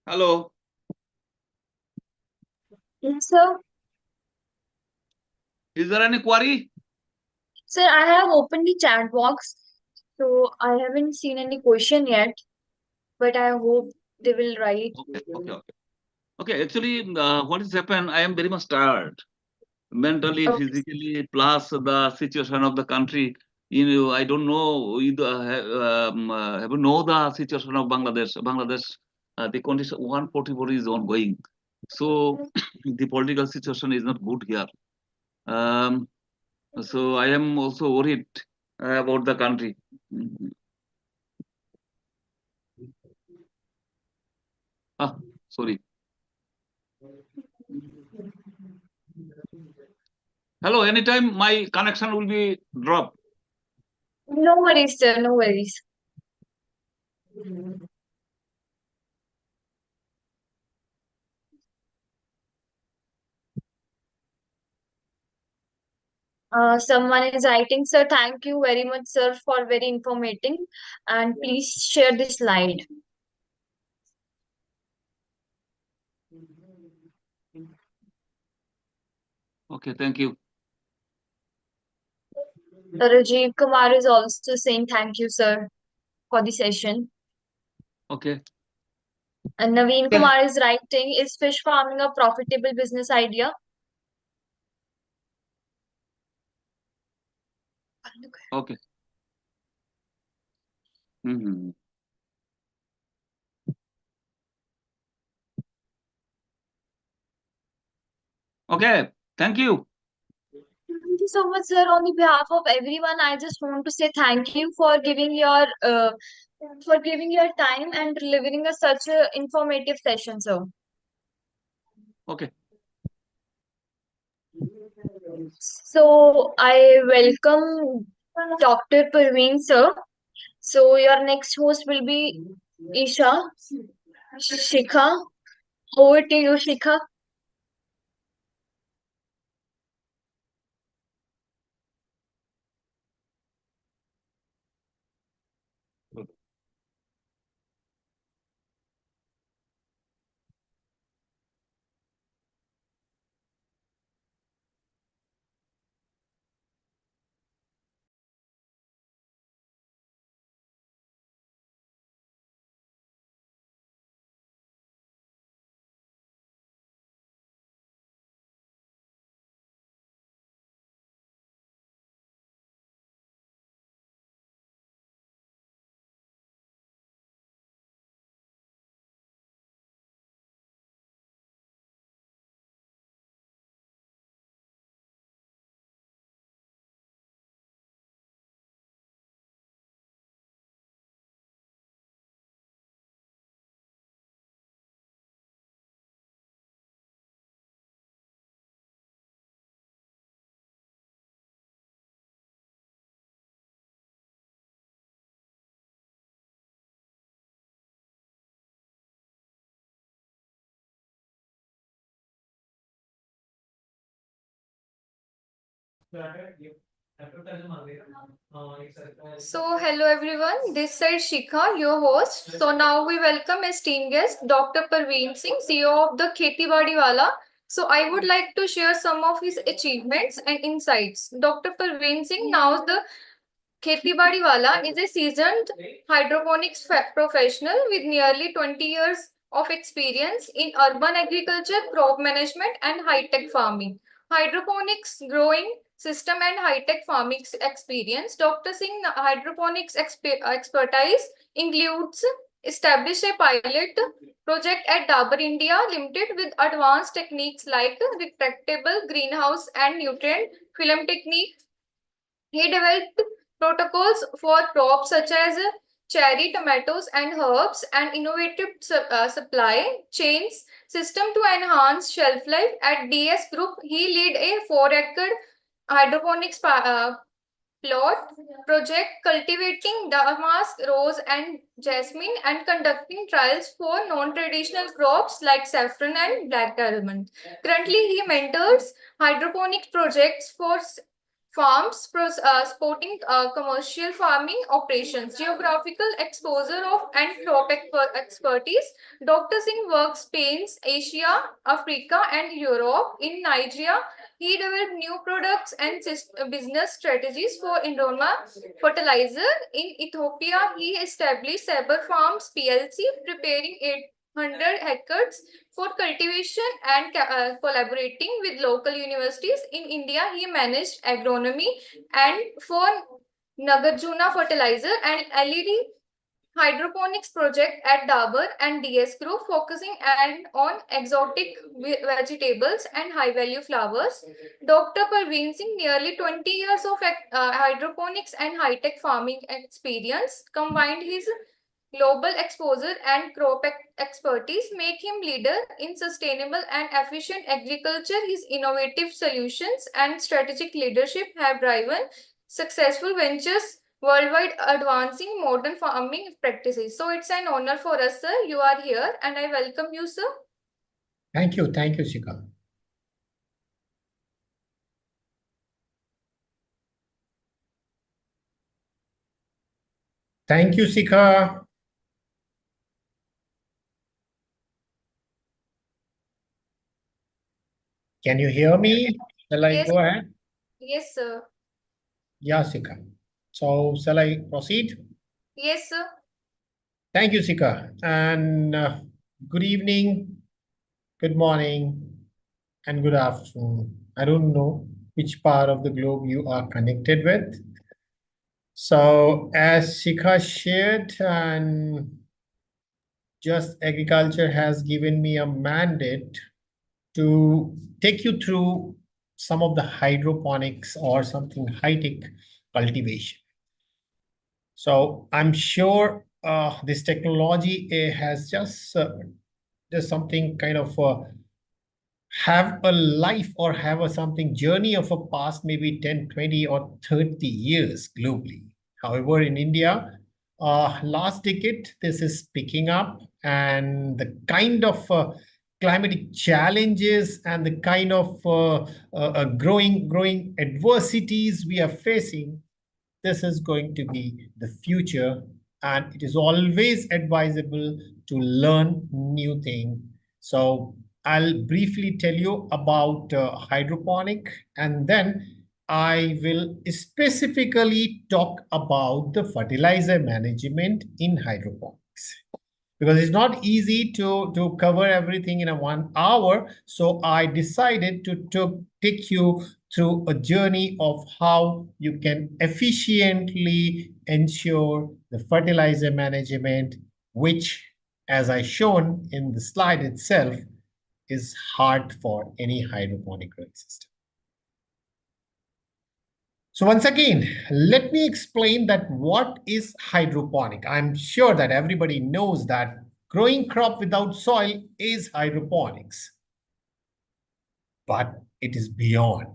Hello. Yes, sir. Is there any query? Sir, I have opened the chat box. So, I haven't seen any question yet, but I hope they will write. Okay. Okay, actually, what has happened? I am very much tired, mentally, Okay. physically, plus the situation of the country. You know, I don't know have you know the situation of Bangladesh. Bangladesh, the condition 144 is ongoing, so the political situation is not good here. Um, so I am also worried about the country. Mhm. Ah, sorry. Hello. Anytime my connection will be dropped. No worries, sir. No worries. Someone is writing, sir, thank you very much, sir, for very informating. And please share the slide. Okay, thank you. Rajiv Kumar is also saying thank you, sir, for the session. Okay. And Naveen Okay. Kumar is writing, is fish farming a profitable business idea? Okay. Mhm. Okay. Thank you. Thank you so much, sir. On the behalf of everyone, I just want to say thank you for giving your time and delivering a such a informative session, sir. Okay. So I welcome Dr. Parveen, sir. So your next host will be Isha. Shikha. Over to you, Shikha. So, hello everyone, this side Shikha, your host. So, now we welcome esteemed guest, Dr. Parveen Singh, CEO of the Kheti Badi Wala. So, I would like to share some of his achievements and insights. Dr. Parveen Singh, now the Kheti Wala is a seasoned hydroponics professional with nearly 20 years of experience in urban agriculture, crop management, and high-tech farming. Hydroponics growing system and high-tech farming experience. Dr. Singh hydroponics expertise includes establish a pilot project at Dabur India Limited with advanced techniques like retractable greenhouse and nutrient film technique. He developed protocols for crops such as cherry, tomatoes, and herbs, and innovative supply chains system to enhance shelf life. At DS Group, he led a 4-acre hydroponics plot project cultivating damask, rose, and jasmine, and conducting trials for non-traditional crops like saffron and black almond. Currently, he mentors hydroponic projects for farms supporting commercial farming operations. Geographical exposure of and crop expertise. Dr. Singh works Spain, Asia, Africa, and Europe. In Nigeria, he developed new products and business strategies for Indoma fertilizer. In Ethiopia, he established Saber Farms PLC, preparing 800 hectares for cultivation and collaborating with local universities. In India, he managed agronomy and for Nagarjuna fertilizer and LED hydroponics project at Dabur and DS Group, focusing on exotic vegetables and high-value flowers. Dr. Parveen Singh, nearly 20 years of hydroponics and high-tech farming experience, combined his global exposure and crop expertise make him leader in sustainable and efficient agriculture. His innovative solutions and strategic leadership have driven successful ventures worldwide, advancing modern farming practices. So it's an honor for us, sir. You are here, and I welcome you, sir. Thank you, Shika. Thank you, Shika. Can you hear me? Shall I Yes. go ahead? Yes, sir. Yeah, Shika. So, shall I proceed? Yes, sir. Thank you, Shika. And good evening, good morning, and good afternoon. I don't know which part of the globe you are connected with. So, as Shika shared, and Just Agriculture has given me a mandate to take you through some of the hydroponics or something high-tech cultivation. So I'm sure this technology has just there's something kind of have a life or have a something journey of a past maybe 10, 20, or 30 years globally. However, in India, last decade, this is picking up, and the kind of climatic challenges and the kind of growing adversities we are facing, this is going to be the future, and it is always advisable to learn new things. So I'll briefly tell you about hydroponic, and then I will specifically talk about the fertilizer management in hydroponics, because it's not easy to cover everything in a 1 hour. So I decided to take you through a journey of how you can efficiently ensure the fertilizer management, which, as I shown in the slide itself, is hard for any hydroponic growing system. So once again, let me explain that what is hydroponic. I'm sure that everybody knows that growing crop without soil is hydroponics, but it is beyond.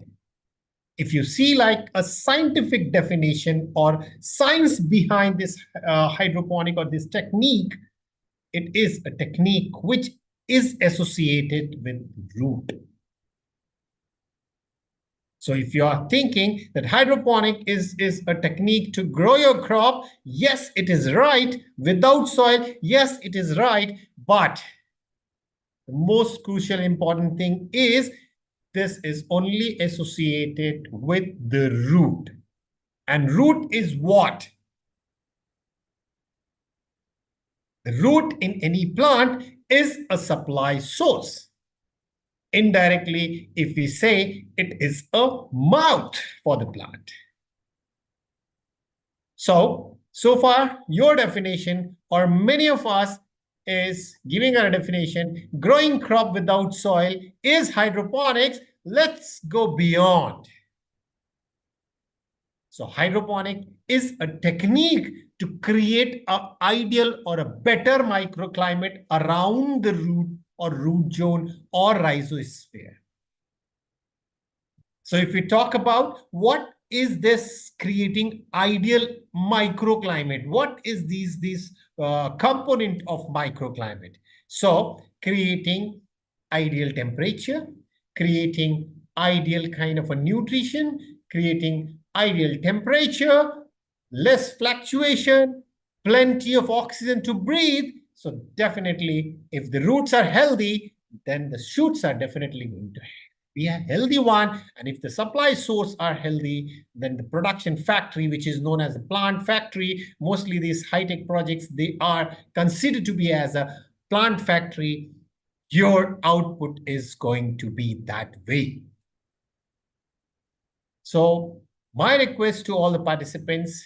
If you see like a scientific definition or science behind this hydroponic or this technique, it is a technique which is associated with root. So if you are thinking that hydroponic is a technique to grow your crop, yes, it is right. Without soil, yes, it is right. But the most crucial important thing is this is only associated with the root. And root is what? The root in any plant is a supply source. Indirectly, if we say it is a mouth for the plant. So far, your definition or many of us is giving our definition, growing crop without soil is hydroponics. Let's go beyond. So hydroponic is a technique to create an ideal or a better microclimate around the root or root zone or rhizosphere. So if we talk about what is this creating ideal microclimate, what is these component of microclimate? So creating ideal temperature, creating ideal kind of a nutrition, creating ideal temperature, less fluctuation, plenty of oxygen to breathe. So definitely, if the roots are healthy, then the shoots are definitely going to be a healthy one. And if the supply source are healthy, then the production factory, which is known as a plant factory, mostly these high-tech projects, they are considered to be as a plant factory. Your output is going to be that way. So my request to all the participants,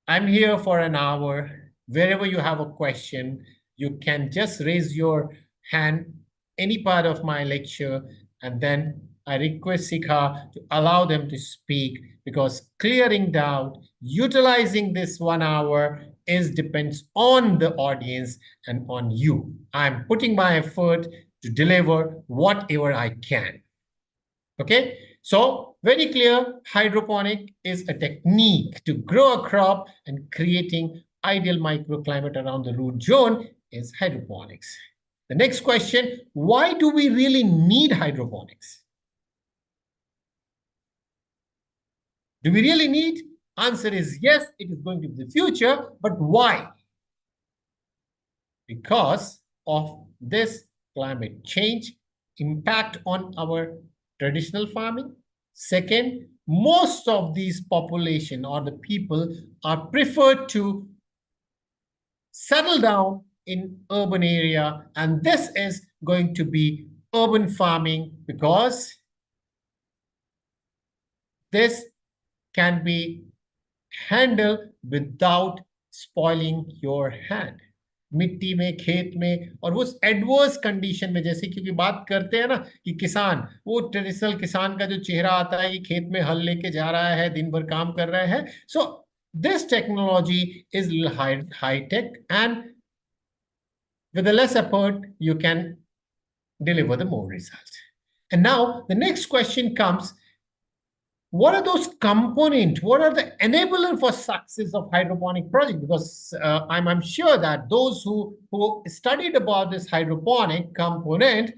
I'm here for an hour. Wherever you have a question, you can just raise your hand any part of my lecture, and then I request Sikha to allow them to speak, because clearing doubt, utilizing this 1 hour depends on the audience and on you. I'm putting my effort to deliver whatever I can. Okay, so very clear, hydroponic is a technique to grow a crop, and creating ideal microclimate around the root zone is hydroponics. The next question, why do we really need hydroponics? Do we really need? Answer is yes, it is going to be the future, but why? Because of this climate change impact on our traditional farming. Second, most of these population or the people are preferred to settle down in urban area, and this is going to be urban farming, because this can be handled without spoiling your hand. मिट्टी में, खेत में, और वो adverse condition में, जैसे क्योंकि बात करते हैं ना कि किसान, वो ट्रेडिशनल किसान का जो चेहरा आता है कि खेत में हल लेके जा रहा है, दिन भर काम कर रहा है. So this technology is high tech, and with a less effort, you can deliver the more results. And now the next question comes, what are those components? What are the enabler for success of hydroponic project? Because I'm sure that those who studied about this hydroponic component,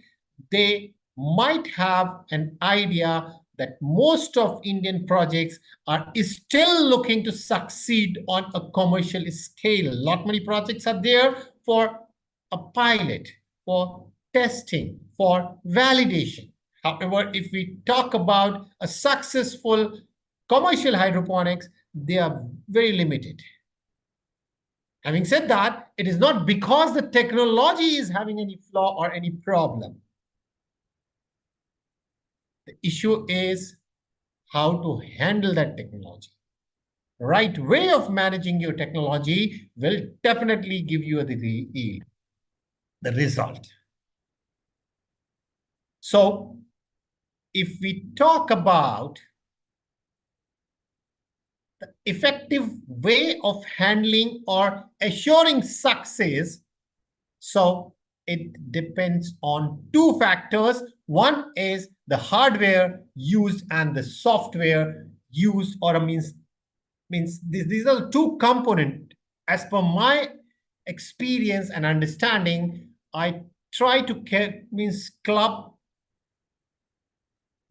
they might have an idea that most of Indian projects are still looking to succeed on a commercial scale. A lot many projects are there for a pilot, for testing, for validation. However, if we talk about a successful commercial hydroponics, they are very limited. Having said that, it is not because the technology is having any flaw or any problem. The issue is how to handle that technology. The right way of managing your technology will definitely give you the result. So, if we talk about the effective way of handling or assuring success, so it depends on two factors. One is the hardware used and the software used, or means these are two components. As per my experience and understanding, I try to club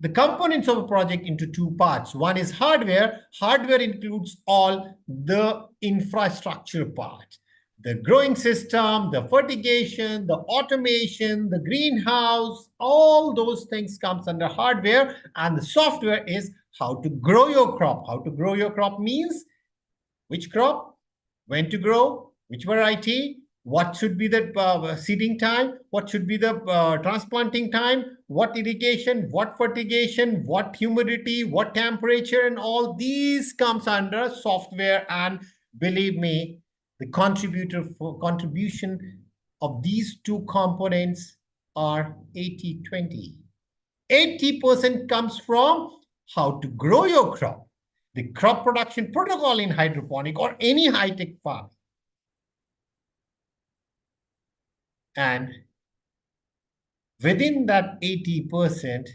the components of a project into two parts. One is hardware. Hardware includes all the infrastructure part. The growing system, the fertigation, the automation, the greenhouse, all those things comes under hardware. And the software is how to grow your crop. How to grow your crop means which crop, when to grow, which variety, what should be the seeding time, what should be the transplanting time, what irrigation, what fertigation, what humidity, what temperature, and all these comes under software. And believe me, the contribution of these two components are 80-20. 80% comes from how to grow your crop, the crop production protocol in hydroponic or any high-tech farm. And within that 80%,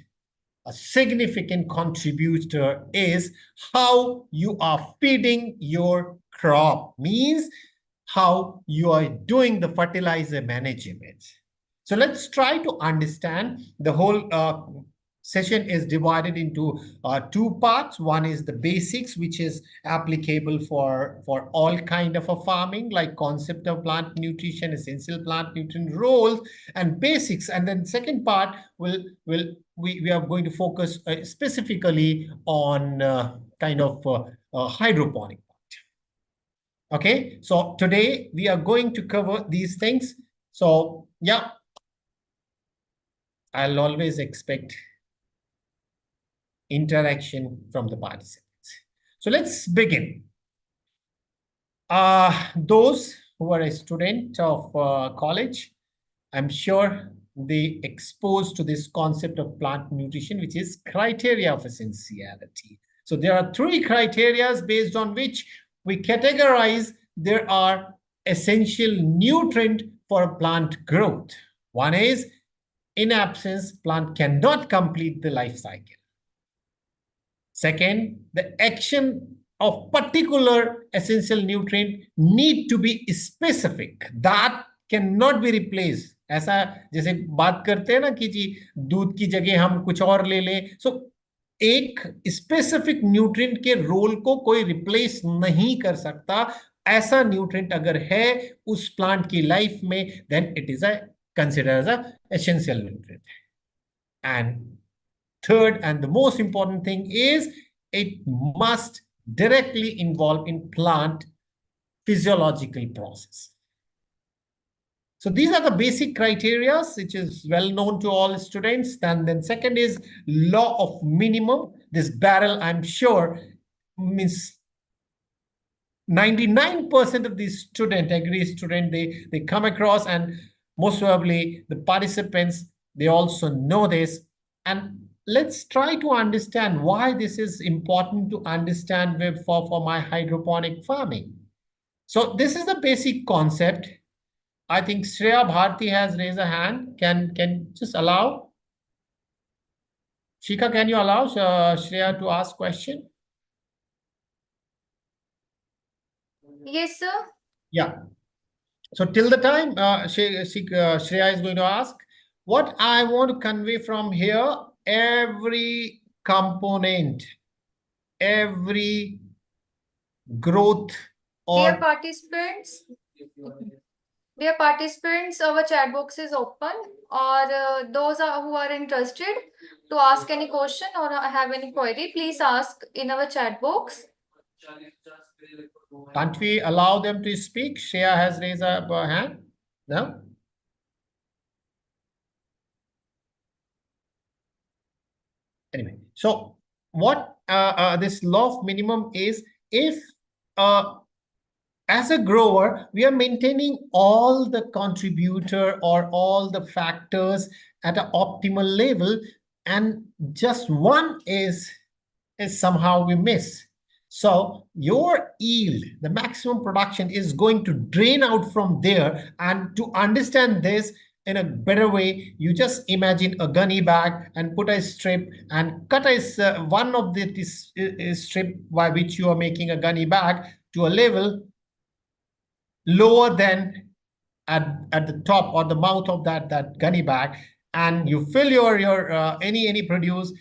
a significant contributor is how you are feeding your crop, means how you are doing the fertilizer management. So let's try to understand. The whole session is divided into two parts. One is the basics, which is applicable for all kind of a farming, like concept of plant nutrition, essential plant nutrient roles, and basics. And then second part we are going to focus specifically on kind of hydroponic. Okay, so today we are going to cover these things. So yeah, I'll always expect interaction from the participants. So let's begin. Those who are a student of college, I'm sure they exposed to this concept of plant nutrition, which is criteria of essentiality. So there are three criteria based on which we categorize there are essential nutrient for plant growth. One is, in absence, plant cannot complete the life cycle. Second, the action of particular essential nutrient need to be specific. That cannot be replaced. ऐसा जैसे बात करते हैं ना कि जी दूध की जगह हम कुछ और ले लें. So एक स्पेसिफिक न्यूट्रिएंट के रोल को कोई रिप्लेस नहीं कर सकता. ऐसा न्यूट्रिएंट अगर है उस प्लांट की लाइफ में, then it is considered as a essential nutrient. And third and the most important thing is it must directly involve in plant physiological process. So these are the basic criteria, which is well known to all students. And then second is law of minimum. This barrel, I'm sure, means 99% of these student, they come across, and most probably the participants, they also know this. And let's try to understand why this is important to understand for my hydroponic farming. So this is the basic concept. I think Shreya Bharti has raised a hand. Can just allow? Shika, can you allow Shreya to ask question? Yes, sir. Yeah. So till the time Shreya is going to ask, what I want to convey from here, every component, every growth or... Dear participants, our chat box is open, or those who are interested to ask any question or have any query, please ask in our chat box. Can't we allow them to speak? Shreya has raised a hand. No? Anyway, so what this law of minimum is, if as a grower, we are maintaining all the contributor or all the factors at an optimal level, and just one is somehow we miss. So your yield, the maximum production, is going to drain out from there. And to understand this in a better way, you just imagine a gunny bag and put a strip and cut one of the strip by which you are making a gunny bag to a level lower than at the top or the mouth of that gunny bag, and you fill your any produce,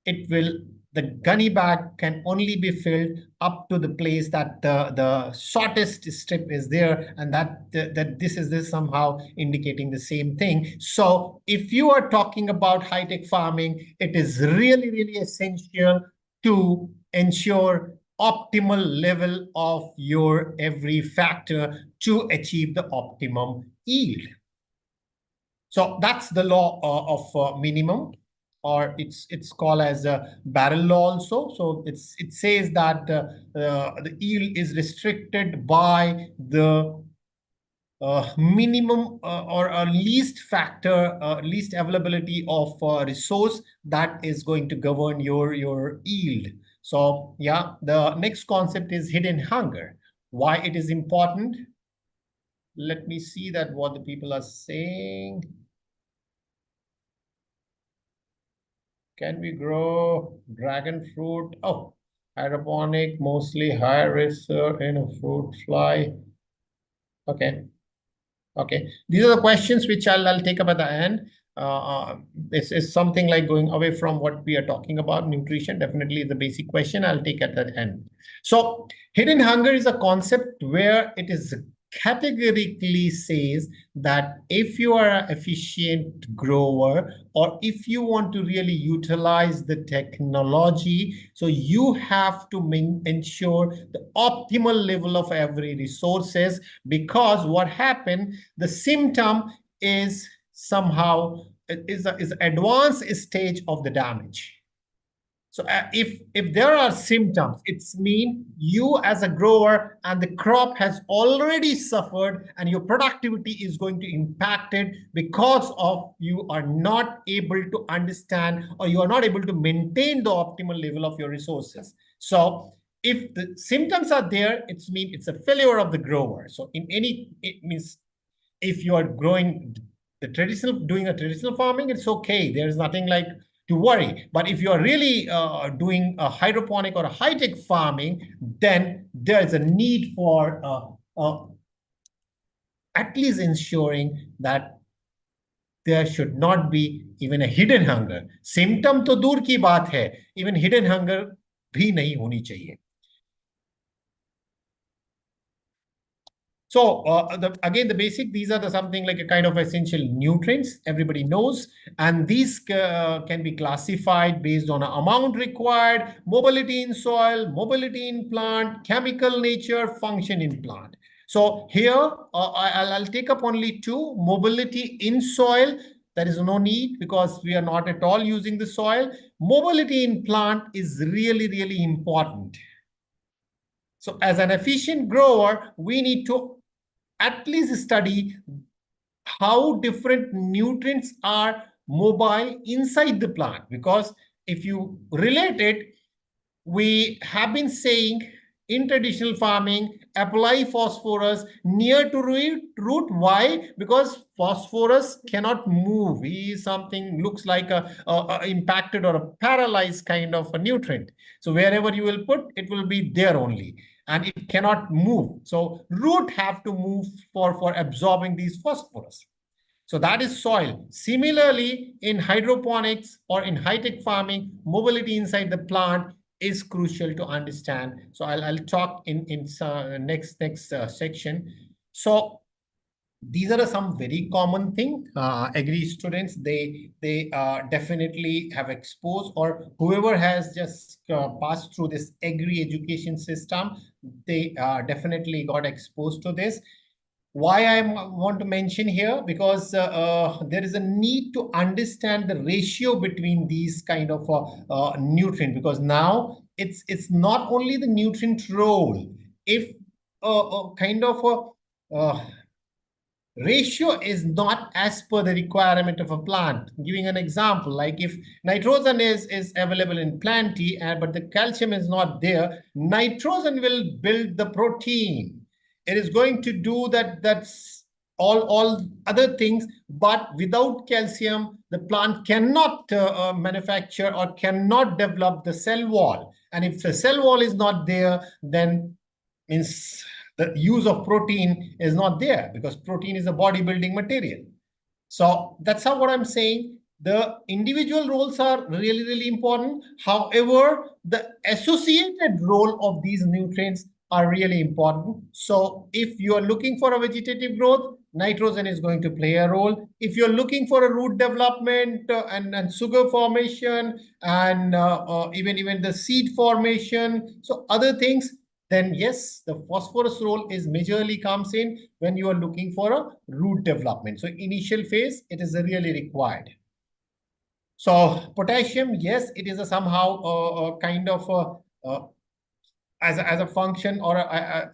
the gunny bag can only be filled up to the place that the shortest strip is there, and that this is somehow indicating the same thing. So if you are talking about high-tech farming, it is really, really essential to ensure optimal level of your every factor to achieve the optimum yield. So that's the law of minimum, or it's called as a barrel law also. So it says that the yield is restricted by the minimum or a least factor, least availability of resource that is going to govern your yield. So yeah, the next concept is hidden hunger. Why it is important? Let me see that what the people are saying. Can we grow dragon fruit? Oh, hydroponic, mostly high risk in a fruit fly. Okay. Okay. These are the questions which I'll take up at the end. This is something like going away from what we are talking about. Nutrition definitely is the basic question I'll take at the end. So hidden hunger is a concept where it is categorically says that if you are an efficient grower, or if you want to really utilize the technology, so you have to ensure the optimal level of every resources, because what happened, the symptom is somehow is advanced stage of the damage. So if there are symptoms, it's mean you as a grower and the crop has already suffered and your productivity is going to impact it because of you are not able to understand, or you are not able to maintain the optimal level of your resources. So if the symptoms are there, it's mean it's a failure of the grower. So it means if you are growing doing a traditional farming, it's okay. There's nothing like to worry. But if you are really doing a hydroponic or a high-tech farming, then there's a need for at least ensuring that there should not be even a hidden hunger. Symptom to dur ki baat hai, even hidden hunger bhi nahi honi chahiye. So again, the basic, these are something like a kind of essential nutrients everybody knows. And these can be classified based on an amount required, mobility in soil, mobility in plant, chemical nature, function in plant. So here, I'll take up only two: mobility in soil. There is no need because we are not at all using the soil. Mobility in plant is really, really important. So as an efficient grower, we need to at least study how different nutrients are mobile inside the plant. Because if you relate it, we have been saying in traditional farming, apply phosphorus near to root. Why? Because phosphorus cannot move. He is something looks like a impacted or a paralyzed kind of a nutrient. So wherever you will put, it will be there only, and it cannot move. So root have to move for absorbing these phosphorus. So that is soil. Similarly, in hydroponics or in high-tech farming, mobility inside the plant is crucial to understand. So I'll talk in next section. So these are some very common thing. Agri students, they definitely have exposed, or whoever has just passed through this agri education system, they definitely got exposed to this. Why I want to mention here, because there is a need to understand the ratio between these kind of nutrient, because now it's not only the nutrient role. If kind of a ratio is not as per the requirement of a plant. Giving an example, like if nitrogen is available in plenty, but the calcium is not there, nitrogen will build the protein. It is going to do that's all other things, but without calcium, the plant cannot manufacture or cannot develop the cell wall. And if the cell wall is not there, then means the use of protein is not there, because protein is a bodybuilding material. So that's how what I'm saying. the individual roles are really, really important. However, the associated role of these nutrients are really important. So if you are looking for a vegetative growth, nitrogen is going to play a role. If you're looking for a root development and sugar formation and even the seed formation, so other things, then yes, the phosphorus role is majorly comes in when you are looking for a root development. So initial phase, it is really required. So potassium, yes, it is a somehow a kind of as a function, or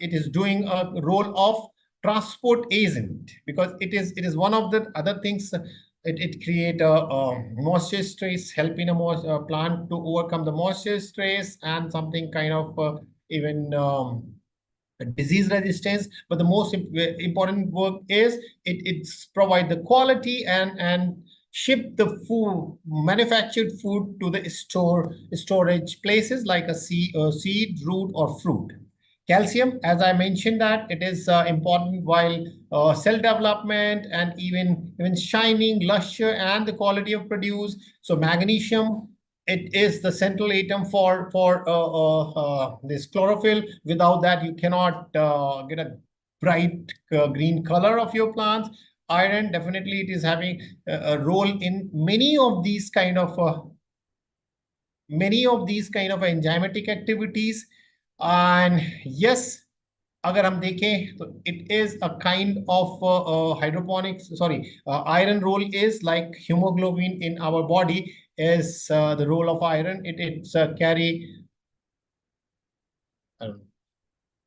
it is doing a role of transport agent, because it is one of the other things. It create a moisture stress, helping a plant to overcome the moisture stress and something kind of even disease resistance. But the most important work is it's provide the quality and ship the food, manufactured food, to the storage places like a seed, root, or fruit. Calcium, as I mentioned, that it is important while cell development and even shining, luster, and the quality of produce. So magnesium, it is the central atom for this chlorophyll. Without that, you cannot get a bright green color of your plants. Iron, definitely, it is having a role in many of these kind of enzymatic activities. And yes, अगर हम देखें तो it is a kind of hydroponics, iron role is like hemoglobin in our body is the role of iron. It's carry, I don't know.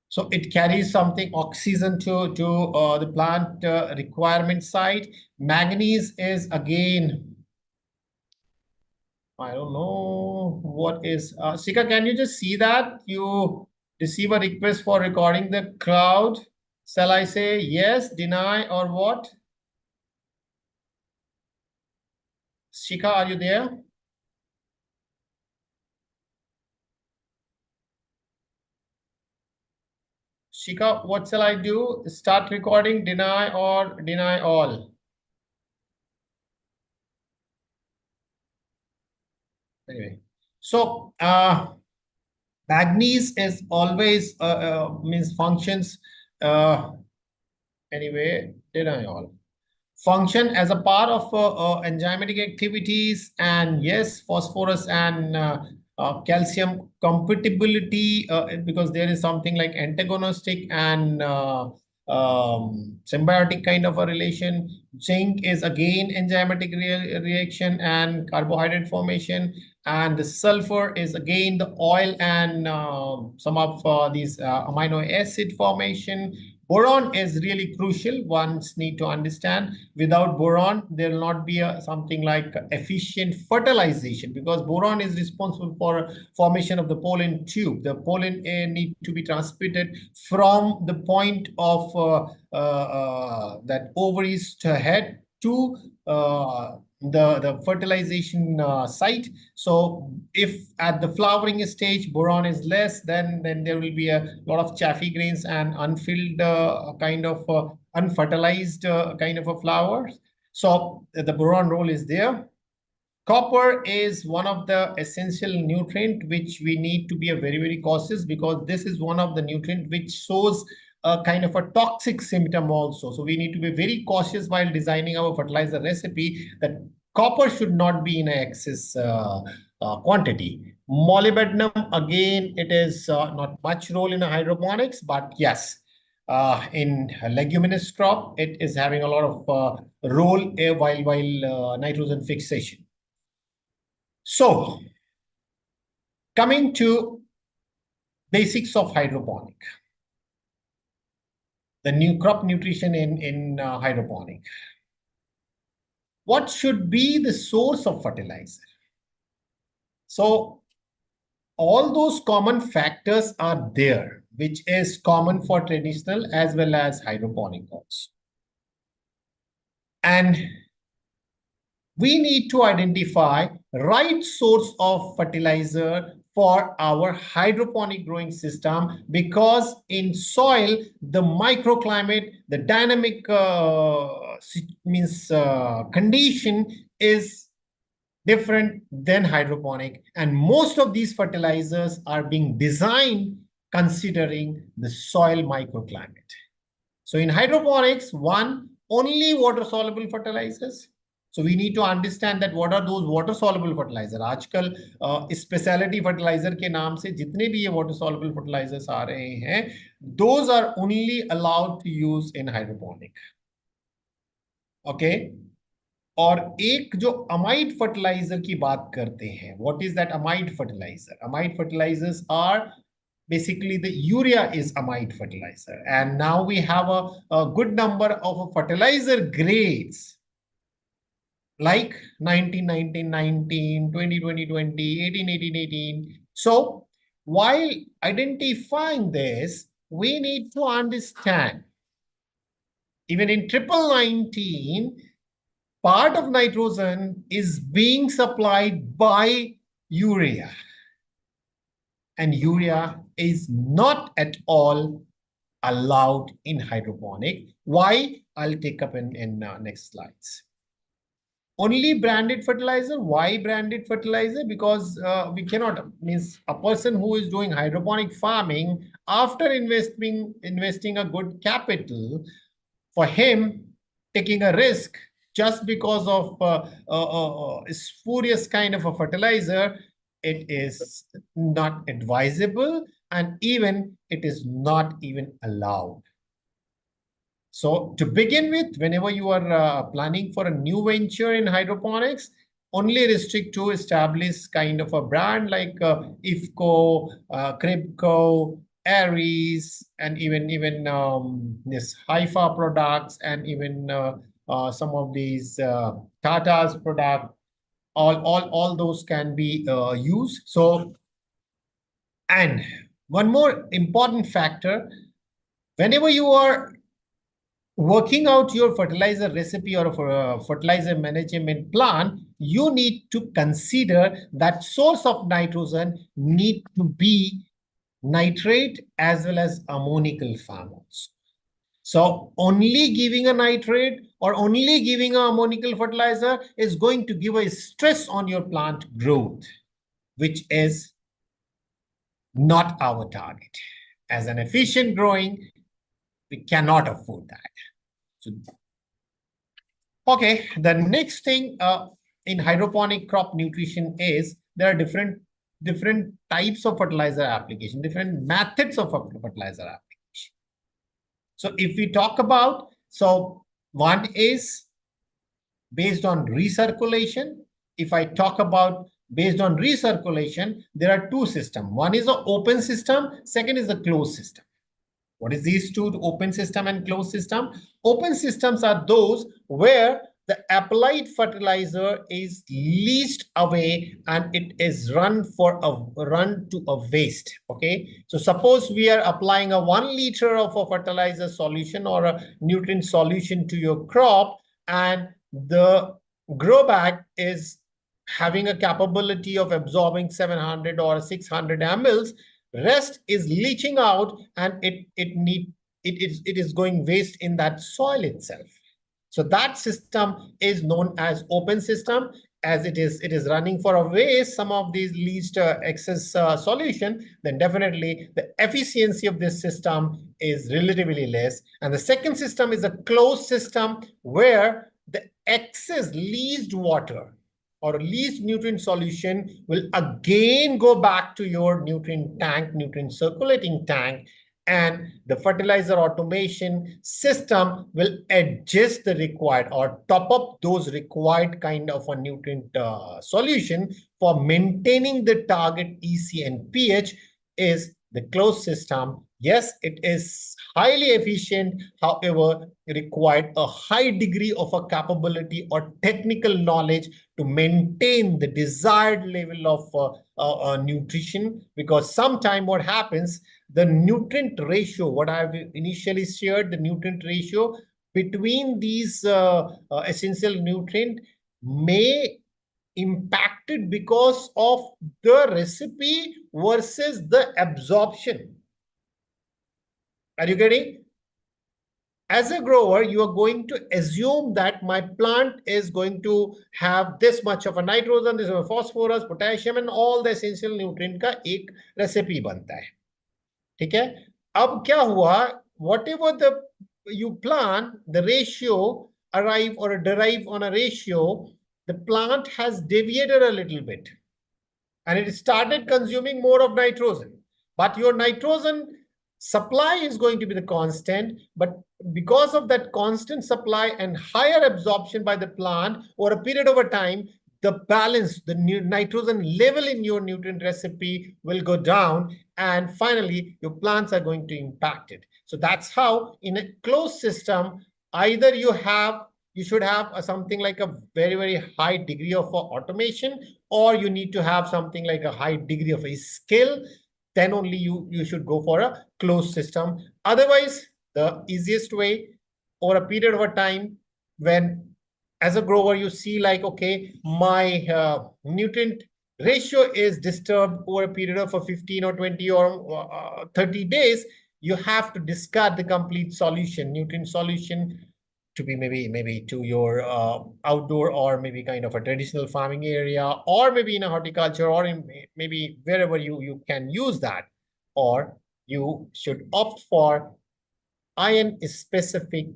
So it carries something oxygen to the plant requirement side. Manganese is again, I don't know what is. Sika, can you just see that you receive a request for recording the cloud? Shall I say yes, deny, or what? Shika, are you there? Shika, what shall I do? Start recording, deny, or deny all? Anyway, so manganese is always means functions. Anyway, deny all. Function as a part of enzymatic activities, and yes, phosphorus and calcium compatibility, because there is something like antagonistic and symbiotic kind of a relation. Zinc is again enzymatic reaction and carbohydrate formation, and the sulfur is again the oil and some of these amino acid formation. Boron is really crucial. Ones need to understand. Without boron, there will not be something like efficient fertilization, because boron is responsible for formation of the pollen tube. The pollen need to be transmitted from the point of that ovaries to head to the fertilization site. So if at the flowering stage boron is less, then there will be a lot of chaffy grains and unfilled kind of unfertilized kind of a flowers. So the boron role is there. Copper is one of the essential nutrient which we need to be very, very cautious, because this is one of the nutrient which shows a kind of a toxic symptom also. So we need to be very cautious while designing our fertilizer recipe, that copper should not be in excess quantity. Molybdenum, again, it is not much role in hydroponics, but yes, in leguminous crop, it is having a lot of role while nitrogen fixation. So, coming to basics of hydroponic, the new crop nutrition in hydroponic. What should be the source of fertilizer? So, all those common factors are there, which is common for traditional as well as hydroponic also. And we need to identify right source of fertilizer for our hydroponic growing system, because in soil, the microclimate, the dynamic condition is different than hydroponic. And most of these fertilizers are being designed considering the soil microclimate. So in hydroponics, only water-soluble fertilizers. So we need to understand that what are those water-soluble fertilizer. आजकल specialty fertilizer के नाम से जितने भी ये water-soluble fertilizers आ रहे हैं, those are only allowed to use in hydroponic. Okay. और एक जो अमाइड फर्टिलाइजर की बात करते हैं, what is that amide fertilizer? Amide fertilizers are basically the urea is amide fertilizer, and now we have a good number of fertilizer grades like 19, 19, 19, 20, 20, 20, 18, 18, 18. So while identifying this, we need to understand even in 19, part of nitrogen is being supplied by urea. And urea is not at all allowed in hydroponic. Why? I'll take up in next slides. Only branded fertilizer. Why branded fertilizer? Because we cannot, means a person who is doing hydroponic farming, after investing a good capital, for him taking a risk just because of spurious kind of a fertilizer, it is not advisable, and even it is not even allowed. So to begin with, whenever you are planning for a new venture in hydroponics, only restrict to establish kind of a brand like IFCO, Cribco, Aries, and even this Haifa products, and even some of these Tata's product. All those can be used. So, and one more important factor, whenever you are working out your fertilizer recipe or fertilizer management plan, you need to consider that source of nitrogen need to be nitrate as well as ammonical farmers. So only giving a nitrate or only giving a ammonical fertilizer is going to give a stress on your plant growth, which is not our target. As an efficient growing, we cannot afford that. So, okay, the next thing in hydroponic crop nutrition is there are different types of fertilizer application, different methods of fertilizer application. So if we talk about, so one is based on recirculation. If I talk about based on recirculation, there are two systems. One is an open system, second is a closed system. What is these two, the open system and closed system? Open systems are those where the applied fertilizer is leached away and it is run to a waste. Okay, so suppose we are applying a 1 liter of a fertilizer solution or a nutrient solution to your crop, and the grow bag is having a capability of absorbing 700 or 600 mLs. Rest is leaching out, and it is going waste in that soil itself. So that system is known as open system, as it is running for a waste some of these leached excess solution. Then definitely the efficiency of this system is relatively less. And the second system is a closed system where the excess leached water or least nutrient solution will again go back to your nutrient tank, nutrient circulating tank, and the fertilizer automation system will adjust the required or top up those required kind of a nutrient solution for maintaining the target EC and pH is the closed system. Yes, it is highly efficient, however, required a high degree of a capability or technical knowledge to maintain the desired level of nutrition, because sometime what happens, the nutrient ratio, what I've initially shared, the nutrient ratio between these essential nutrient may impacted because of the recipe versus the absorption. Are you getting? as a grower, you are going to assume that my plant is going to have this much of a nitrogen, this much phosphorus, potassium, and all the essential nutrient का एक recipe बनता है. ठीक है? अब क्या हुआ? Whatever you plant, the ratio arrive or derive on a ratio, the plant has deviated a little bit, and it started consuming more of nitrogen. But your nitrogen supply is going to be the constant, but because of that constant supply and higher absorption by the plant over a period of a time, the balance, the nitrogen level in your nutrient recipe will go down, and finally your plants are going to impact it. So that's how in a closed system, either you should have something like a very, very high degree of automation, or you need to have something like a high degree of a skill. Then only you should go for a closed system. Otherwise, the easiest way over a period of a time, when as a grower you see like, okay, my nutrient ratio is disturbed over a period of 15 or 20 or 30 days, you have to discard the complete solution, nutrient solution, to be maybe to your outdoor or maybe kind of a traditional farming area, or maybe in a horticulture, or in maybe wherever you can use that. Or you should opt for iron specific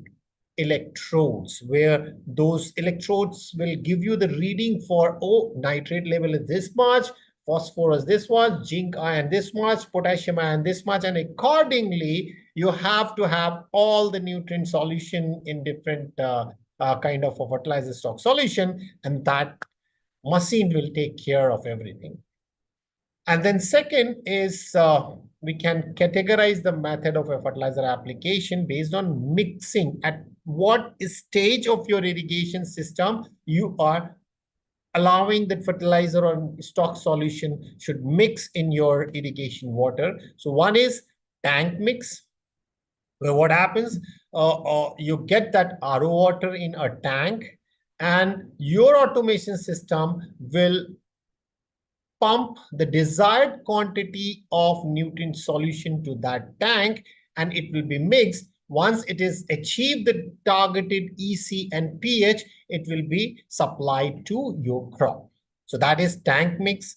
electrodes, where those electrodes will give you the reading for, oh, nitrate level is this much, phosphorus this much, zinc ion this much, potassium ion this much, and accordingly you have to have all the nutrient solution in different kind of a fertilizer stock solution, and that machine will take care of everything. And then second is we can categorize the method of a fertilizer application based on mixing. At what stage of your irrigation system you are allowing that fertilizer or stock solution should mix in your irrigation water. So one is tank mix, where what happens, you get that RO water in a tank, and your automation system will pump the desired quantity of nutrient solution to that tank, and it will be mixed. Once it is achieved the targeted EC and pH, it will be supplied to your crop. So that is tank mix.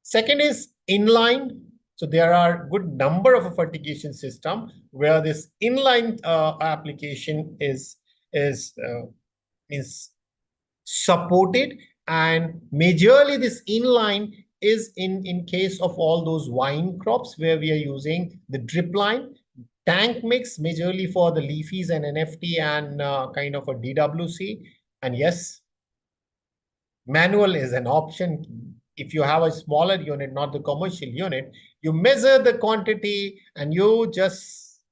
Second is inline. So there are good number of a fertigation system where this inline application is supported, and majorly this inline is in case of all those vine crops where we are using the drip line. Tank mix majorly for the leafies and NFT and kind of a DWC. And yes, manual is an option. If you have a smaller unit, not the commercial unit, you measure the quantity and you just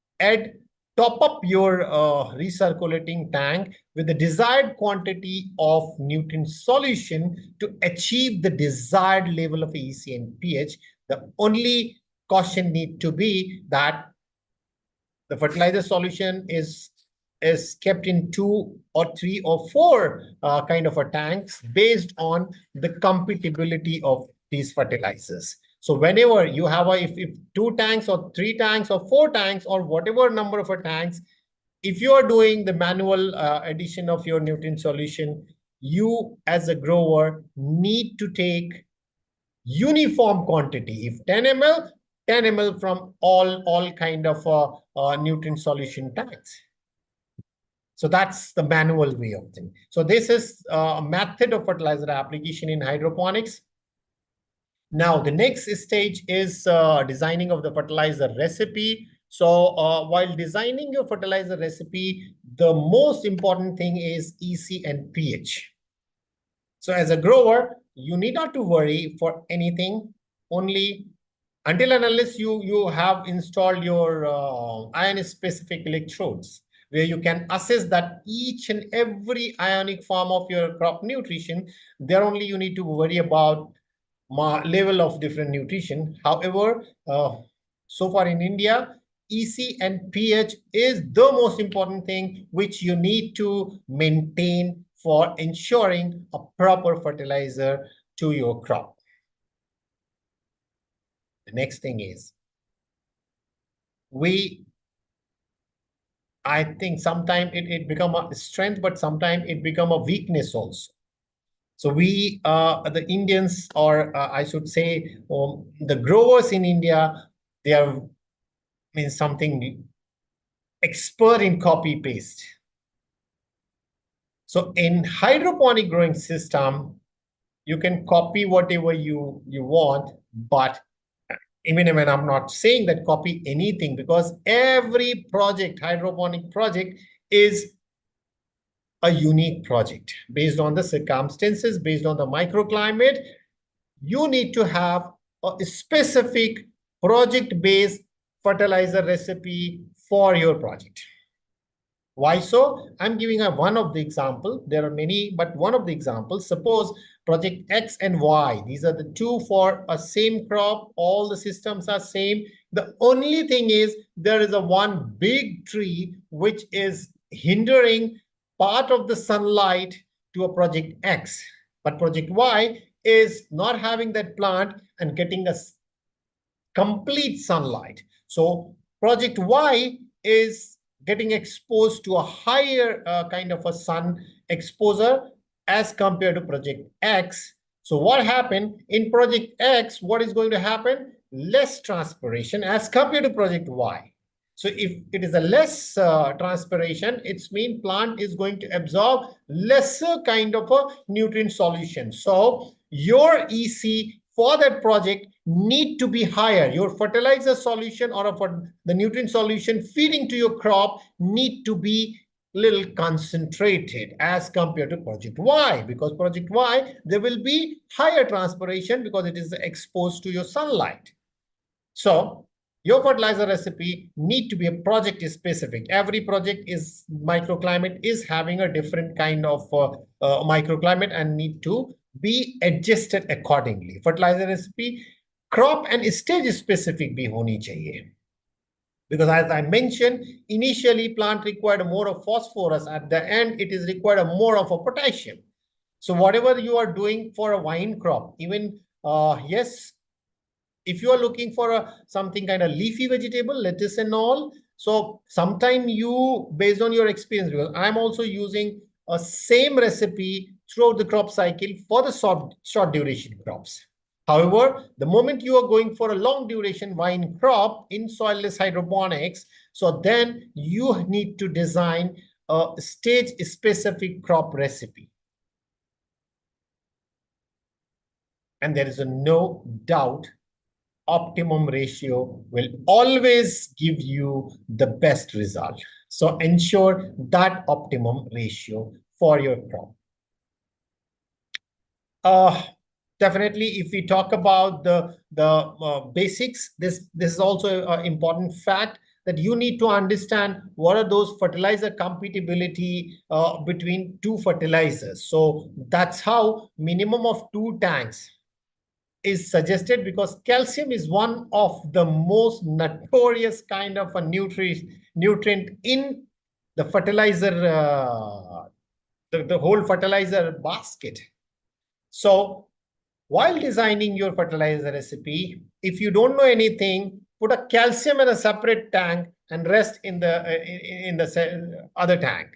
top up your recirculating tank with the desired quantity of nutrient solution to achieve the desired level of EC and pH. The only caution need to be that the fertilizer solution is kept in 2 or 3 or 4 kind of a tanks based on the compatibility of these fertilizers. So whenever you have if 2 tanks or 3 tanks or 4 tanks or whatever number of tanks, if you are doing the manual addition of your nutrient solution, you as a grower need to take uniform quantity. If 10 ml, 10 ml from all kind of nutrient solution tanks. So that's the manual way of thing. So this is a method of fertilizer application in hydroponics. Now, the next stage is designing of the fertilizer recipe. So while designing your fertilizer recipe, the most important thing is EC and pH. So as a grower, you need not to worry for anything, only until and unless you have installed your ion-specific electrodes, where you can assess that each and every ionic form of your crop nutrition. There only you need to worry about level of different nutrition. However, so far in India, EC and pH is the most important thing which you need to maintain for ensuring a proper fertilizer to your crop. The next thing is we I think sometimes it become a strength, but sometimes it become a weakness also. So we, the Indians, or I should say, the growers in India, they are means something expert in copy paste. So in hydroponic growing system, you can copy whatever you want, but even when I'm not saying that copy anything, because every project, hydroponic project, is a unique project based on the circumstances, based on the microclimate. You need to have a specific project-based fertilizer recipe for your project. Why so? I'm giving one of the example. There are many, but one of the examples. Suppose project X and Y. These are the two for a same crop. All the systems are same. The only thing is there is a one big tree which is hindering part of the sunlight to a project X. But project Y is not having that plant and getting a complete sunlight. So project Y is getting exposed to a higher kind of a sun exposure as compared to project X. So what happened in project X, what is going to happen? Less transpiration as compared to project Y. So if it is a less transpiration, it's mean plant is going to absorb lesser kind of a nutrient solution. So your EC for that project need to be higher. Your fertilizer solution or the nutrient solution feeding to your crop need to be little concentrated as compared to project Y, because project Y, there will be higher transpiration because it is exposed to your sunlight. So your fertilizer recipe need to be a project specific. Every project is microclimate is having a different kind of microclimate and need to be adjusted accordingly. Fertilizer recipe crop and stage specific bhi honi chahiye. Because as I mentioned, initially plant required more of phosphorus. At the end, it is required more of a potassium. So whatever you are doing for a wine crop, even yes, if you are looking for something kind of leafy vegetable, lettuce and all, so sometime you, based on your experience, because I'm also using a same recipe throughout the crop cycle for the short duration crops. However, the moment you are going for a long duration vine crop in soilless hydroponics, so then you need to design a stage specific crop recipe. And there is no doubt optimum ratio will always give you the best result. So ensure that optimum ratio for your crop. Definitely, if we talk about the basics, this is also an important fact that you need to understand what are those fertilizer compatibility between two fertilizers. So that's how minimum of 2 tanks is suggested, because calcium is one of the most notorious kind of a nutrient in the fertilizer, the whole fertilizer basket. So while designing your fertilizer recipe, if you don't know anything, put a calcium in a separate tank and rest in the other tank.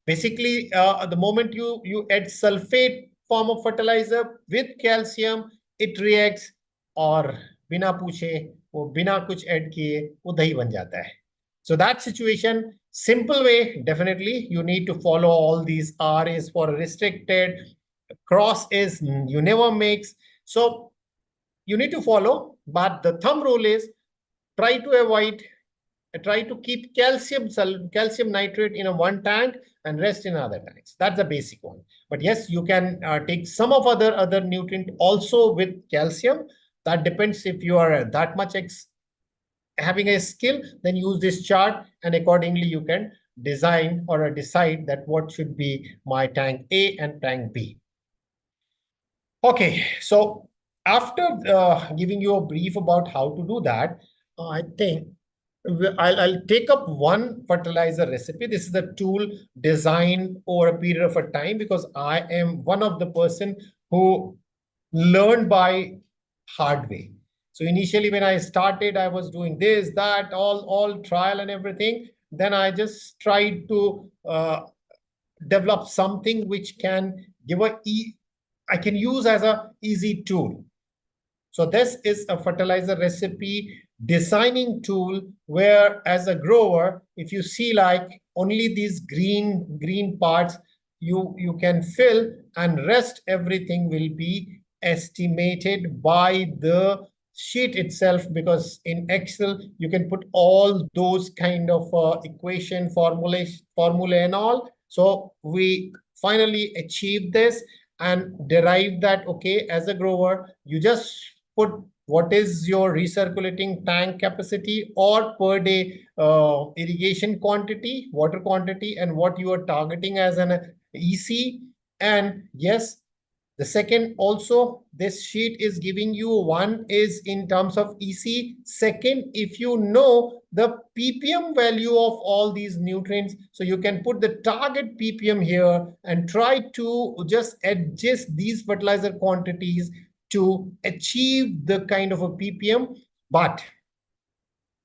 Basically, the moment you add sulfate form of fertilizer with calcium, it reacts और बिना पूछे वो बिना कुछ add किए वो दही बन जाता है. So that situation, simple way, definitely you need to follow all these. R is for restricted, cross is you never mix. So you need to follow, but the thumb rule is try to keep calcium nitrate in a one tank and rest in other tanks. That's the basic one. But yes, you can take some of other nutrient also with calcium. That depends if you are that much having a skill, then use this chart and accordingly you can design or decide that what should be my tank A and tank B. Okay, so after giving you a brief about how to do that, I think I'll take up one fertilizer recipe. This is the tool designed over a period of a time, because I am one of the person who learned by hard way. So initially when I started, I was doing this, that, all trial and everything. then I just tried to develop something which can give I can use as a easy tool. So this is a fertilizer recipe designing tool where, as a grower, if you see like only these green parts you can fill, and rest everything will be estimated by the sheet itself, because in Excel you can put all those kind of equation formula and all. So we finally achieved this and derive that, okay, as a grower, you just put what is your recirculating tank capacity or per day irrigation quantity, water quantity, and what you are targeting as an EC. And yes, the second also, this sheet is giving you, one is in terms of EC. Second, if you know the ppm value of all these nutrients, so you can put the target ppm here and try to just adjust these fertilizer quantities to achieve the kind of a ppm. But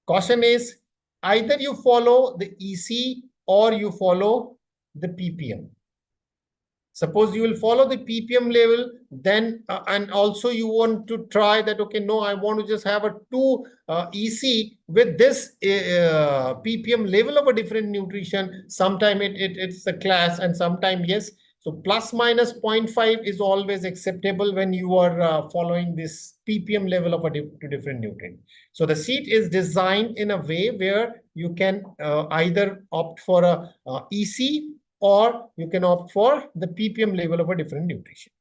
caution is, either you follow the EC or you follow the ppm. Suppose you will follow the ppm level, then and also you want to try that, okay, no, I want to just have a 2 EC with this ppm level of a different nutrition. Sometime it's a class, and sometime yes. So plus minus 0.5 is always acceptable when you are following this ppm level of a different nutrient. So the sheet is designed in a way where you can either opt for a EC, or you can opt for the ppm level of a different nutrition.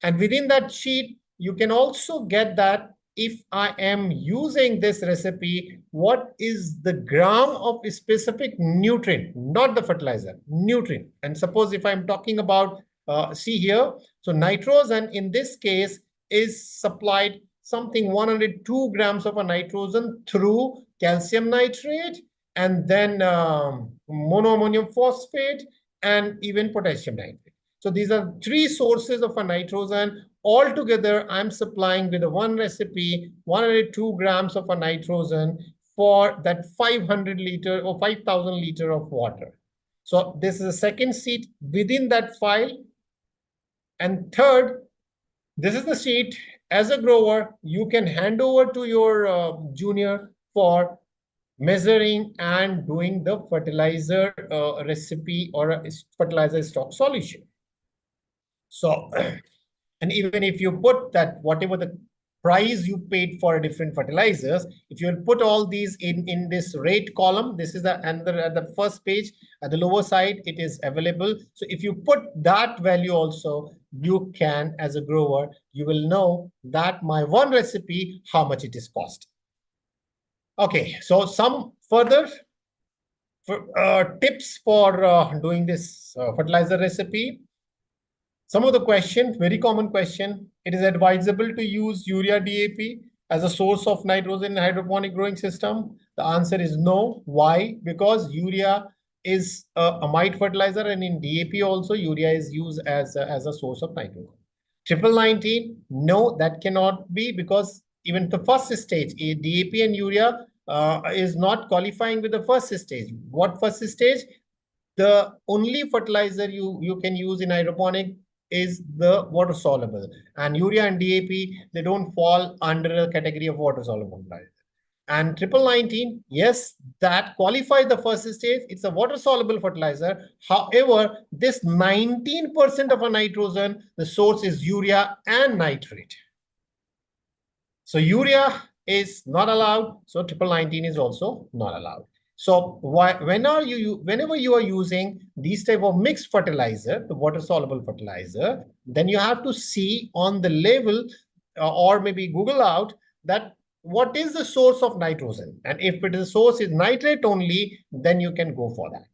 And within that sheet, you can also get that if I am using this recipe, what is the gram of a specific nutrient, not the fertilizer, nutrient. And suppose if I'm talking about, see here, so nitrogen in this case is supplied something 102 grams of a nitrogen through calcium nitrate, and then monoammonium phosphate, and even potassium nitrate. So these are 3 sources of a nitrogen. Altogether, I'm supplying with a one recipe 102 grams of a nitrogen for that 500 liter or 5,000 liter of water. So this is the second sheet within that file. And third, this is the sheet as a grower you can hand over to your junior for measuring and doing the fertilizer recipe or a fertilizer stock solution. So, and even if you put that, whatever the price you paid for different fertilizers, if you will put all these in this rate column, this is the and at the first page at the lower side, it is available. So if you put that value also, you can, as a grower, you will know that my one recipe, how much it is cost. Okay, so some further tips for doing this fertilizer recipe. Some of the question, very common question, it is advisable to use urea DAP as a source of nitrogen in hydroponic growing system? The answer is no. Why? Because urea is a amide fertilizer, and in DAP also urea is used as a source of nitrogen. 19, no, that cannot be, because even the first stage, DAP and urea is not qualifying with the first stage. What first stage? The only fertilizer you can use in hydroponic is the water soluble, and urea and DAP, they don't fall under the category of water soluble fertilizer. And 19, yes, that qualifies the first stage. It's a water soluble fertilizer. However, this 19% of a nitrogen, the source is urea and nitrate. So urea is not allowed. So 19 is also not allowed. So whenever you are using these type of mixed fertilizer, the water soluble fertilizer, then you have to see on the label or maybe Google out that what is the source of nitrogen. And if it is source is nitrate only, then you can go for that.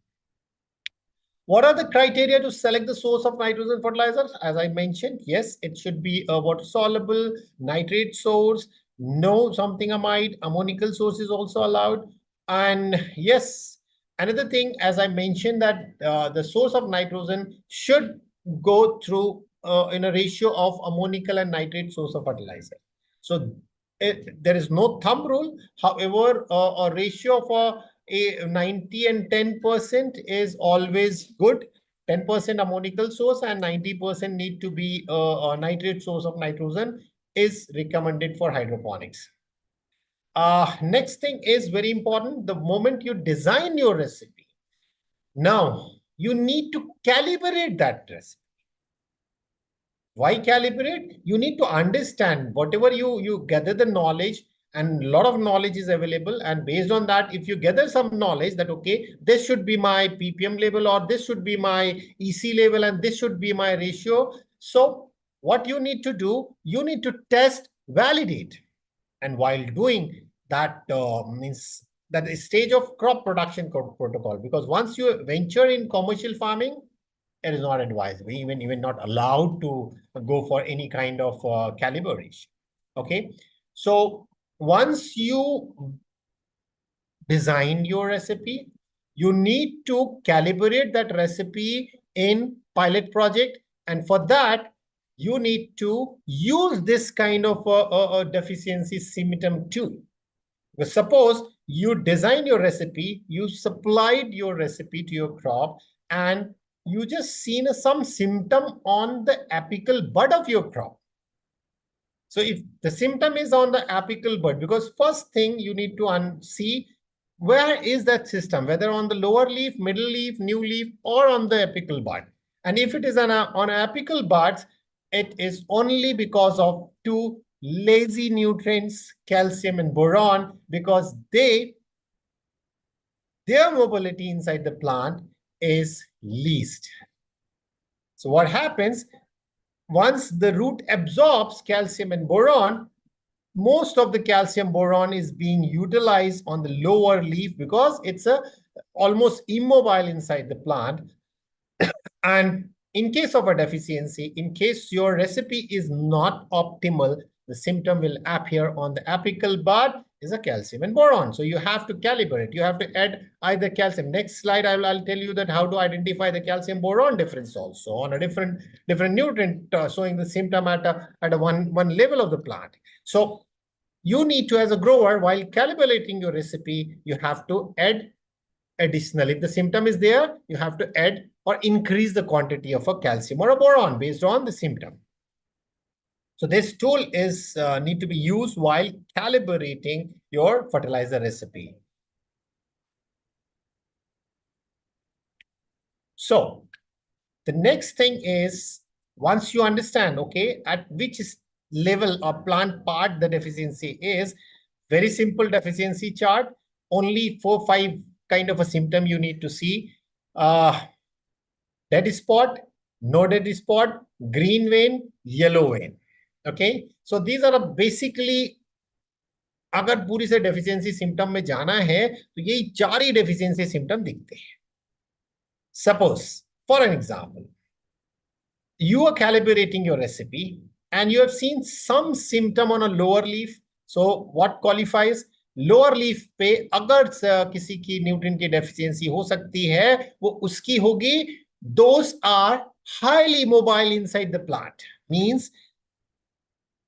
What are the criteria to select the source of nitrogen fertilizers? As I mentioned, yes, it should be a water soluble nitrate source. No something amide, ammonical source is also allowed. And yes, another thing, as I mentioned, that the source of nitrogen should go through in a ratio of ammonical and nitrate source of fertilizer. So there is no thumb rule. However, a ratio of 90 and 10% is always good. 10% ammonical source and 90% need to be a nitrate source of nitrogen is recommended for hydroponics. Next thing is very important. The moment you design your recipe, now you need to calibrate that recipe. Why calibrate? You need to understand whatever you gather the knowledge, and a lot of knowledge is available. And based on that, if you gather some knowledge that, okay, this should be my ppm level, or this should be my EC level, and this should be my ratio. So what you need to do, you need to test, validate. And while doing that, means that is stage of crop production protocol, because once you venture in commercial farming, it is not advisable, even not allowed to go for any kind of calibration. Okay, so once you design your recipe, you need to calibrate that recipe in pilot project, and for that you need to use this kind of a deficiency symptom too. But suppose you design your recipe, you supplied your recipe to your crop, and you just seen some symptom on the apical bud of your crop. So if the symptom is on the apical bud, because first thing you need to see where is that system, whether on the lower leaf, middle leaf, new leaf, or on the apical bud. And if it is on apical buds, it is only because of two lazy nutrients, calcium and boron, because their mobility inside the plant is least. So what happens, once the root absorbs calcium and boron, most of the calcium boron is being utilized on the lower leaf because it's almost immobile inside the plant. And in case of a deficiency, in case your recipe is not optimal, the symptom will appear on the apical bud is a calcium and boron. So you have to calibrate. You have to add either calcium. Next slide, I'll tell you that how to identify the calcium boron difference also on a different nutrient showing the symptom at a one level of the plant. So you need to, as a grower, while calibrating your recipe, you have to add additional. If the symptom is there, you have to add or increase the quantity of a calcium or a boron based on the symptom. So this tool is need to be used while calibrating your fertilizer recipe. So the next thing is, once you understand, okay, at which level or plant part the deficiency is, very simple deficiency chart, only 4-5 kind of a symptom you need to see. Dead spot, no dead spot, green vein, yellow vein. Okay, so these are basically, अगर पूरी से deficiency symptom में जाना है तो यही 4 ही deficiency symptom दिखते हैं. Suppose, for an example, you are calibrating your recipe and you have seen some symptom on a lower leaf. So what qualifies? Lower leaf पे अगर किसी की न्यूट्रिएंट की डेफिशिएंसी हो सकती है, वो उसकी होगी. Those are highly mobile inside the plant. Means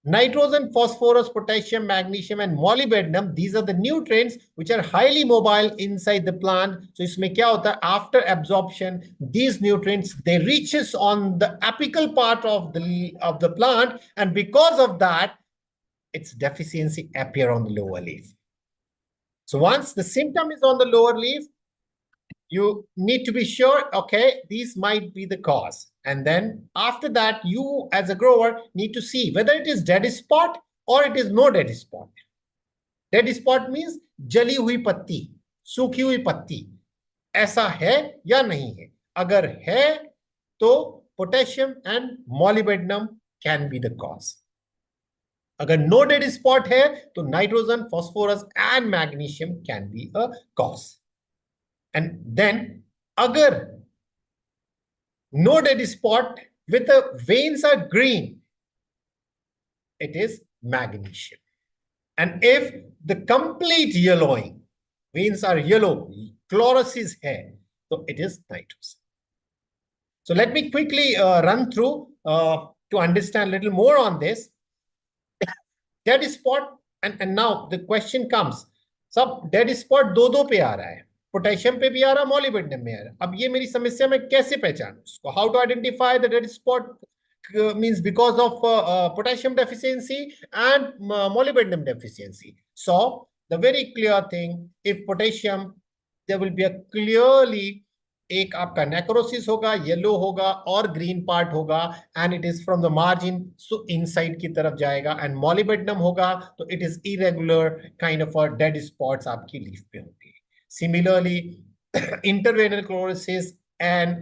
nitrogen, phosphorus, potassium, magnesium, and molybdenum. These are the nutrients which are highly mobile inside the plant. So इसमें क्या होता है? After absorption, these nutrients, they reaches on the apical part of the plant, and because of that, its deficiency appear on the lower leaf. So once the symptom is on the lower leaf, you need to be sure, okay, these might be the cause. And then after that, you as a grower need to see whether it is dead spot or it is no dead spot. Dead spot means जली हुई पत्ती, सूखी हुई पत्ती, ऐसा है या नहीं है. अगर है तो potassium and molybdenum can be the cause. अगर no dead spot है तो nitrogen, phosphorus and magnesium can be a cause. And then agar no dead spot with the veins are green, it is magnesium. And if the complete yellowing, veins are yellow, chlorophyll hai, so it is nitrogen. So let me quickly run through to understand a little more on this. Dead spot, and now the question comes, सब dead spot दो पे आ रहा है. Potassium पे भी आ रहा, molybdenum में आ रहा। अब ये मेरी समस्या में कैसे पहचानूं उसको? How to identify the dead spot means because of potassium deficiency and molybdenum deficiency. So the very clear thing, if potassium, there will be a clearly एक आपका नेक्रोसिस होगा, येलो होगा और ग्रीन पार्ट होगा, and it is from the margin, so inside की तरफ जाएगा। And molybdenum होगा तो it is irregular kind of dead spots आपकी लीफ पे होंगे। सिमिलरली इंटरवेनल क्लोरोसिस एंड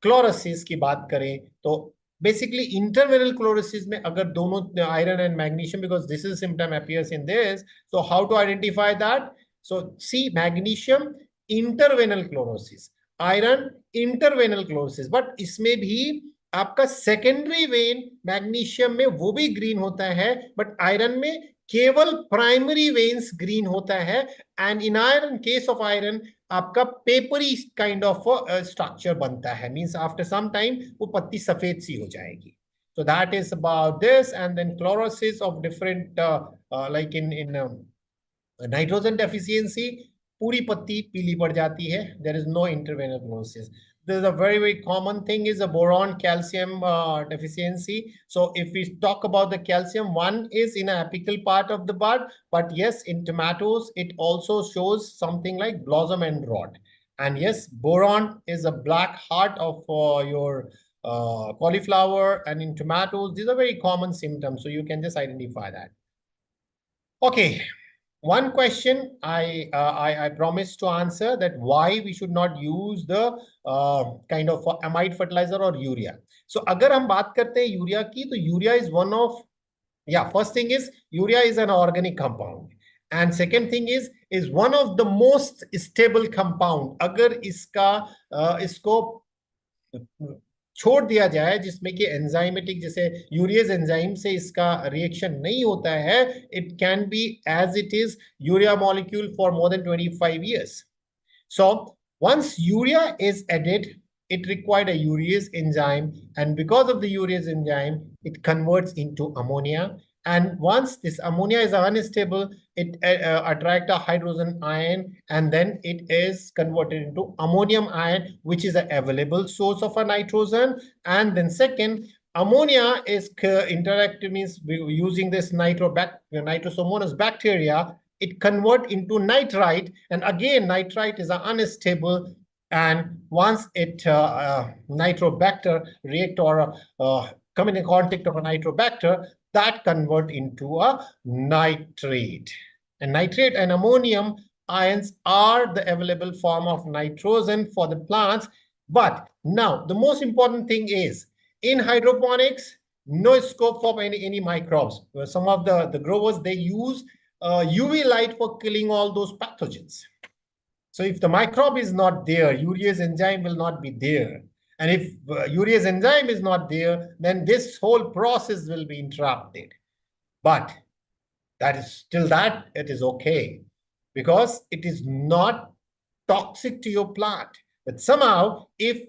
क्लोरोसिस की बात करें तो बेसिकली इंटरवेनल क्लोरोसिस में अगर दोनों iron and magnesium, because this is symptom appears in this, so how to identify that? So see magnesium interveinal chlorosis, iron interveinal chlorosis, but इसमें भी आपका सेकेंडरी वेन मैग्नीशियम में वो भी ग्रीन होता है, बट आयरन में केवल प्राइमरी वेन्स ग्रीन होता है। And in iron, case of iron, आपका पेपरी काइंड ऑफ स्ट्रक्चर बनता है, मींस आफ्टर सम टाइम वो पत्ती सफेद सी हो जाएगी। So that is about this. And then chlorosis of different like in nitrogen deficiency, पूरी पत्ती पीली पड़ जाती है, there is no interveinal chlorosis. There is a very, very common thing is a boron calcium deficiency. So if we talk about the calcium, one is in an apical part of the bud, but yes, in tomatoes, it also shows something like blossom and rot. And yes, boron is a black heart of your cauliflower, and in tomatoes, these are very common symptoms. So you can just identify that. Okay. One question I promised to answer, that why we should not use the kind of amide fertilizer or urea. So अगर हम बात करते हैं urea की, तो urea is one of, first thing is urea is an organic compound, and second thing is one of the most stable compound. अगर इसको छोड़ दिया जाए, जिसमें कि एंजाइमेटिक, जैसे यूरियस एंजाइम से इसका रिएक्शन नहीं होता है, it can be as it is urea molecule for more than 25 years. So once urea is added, it required a urease enzyme, and because of the urease enzyme, it converts into ammonia. And once this ammonia is unstable, it attracts a hydrogen ion, and then it is converted into ammonium ion, which is an available source of a nitrogen. And then second, ammonia is interactive, means using this nitrosomonas bacteria, it convert into nitrite, and again nitrite is unstable, and once it nitrobacter react or come in contact of a nitrobacter, that convert into a nitrate. And nitrate and ammonium ions are the available form of nitrogen for the plants. But now the most important thing is, in hydroponics, no scope for any microbes. Some of the growers, they use UV light for killing all those pathogens. So if the microbe is not there, urease enzyme will not be there. And if urease enzyme is not there, then this whole process will be interrupted. But that is still that it is okay, because it is not toxic to your plant. But somehow, if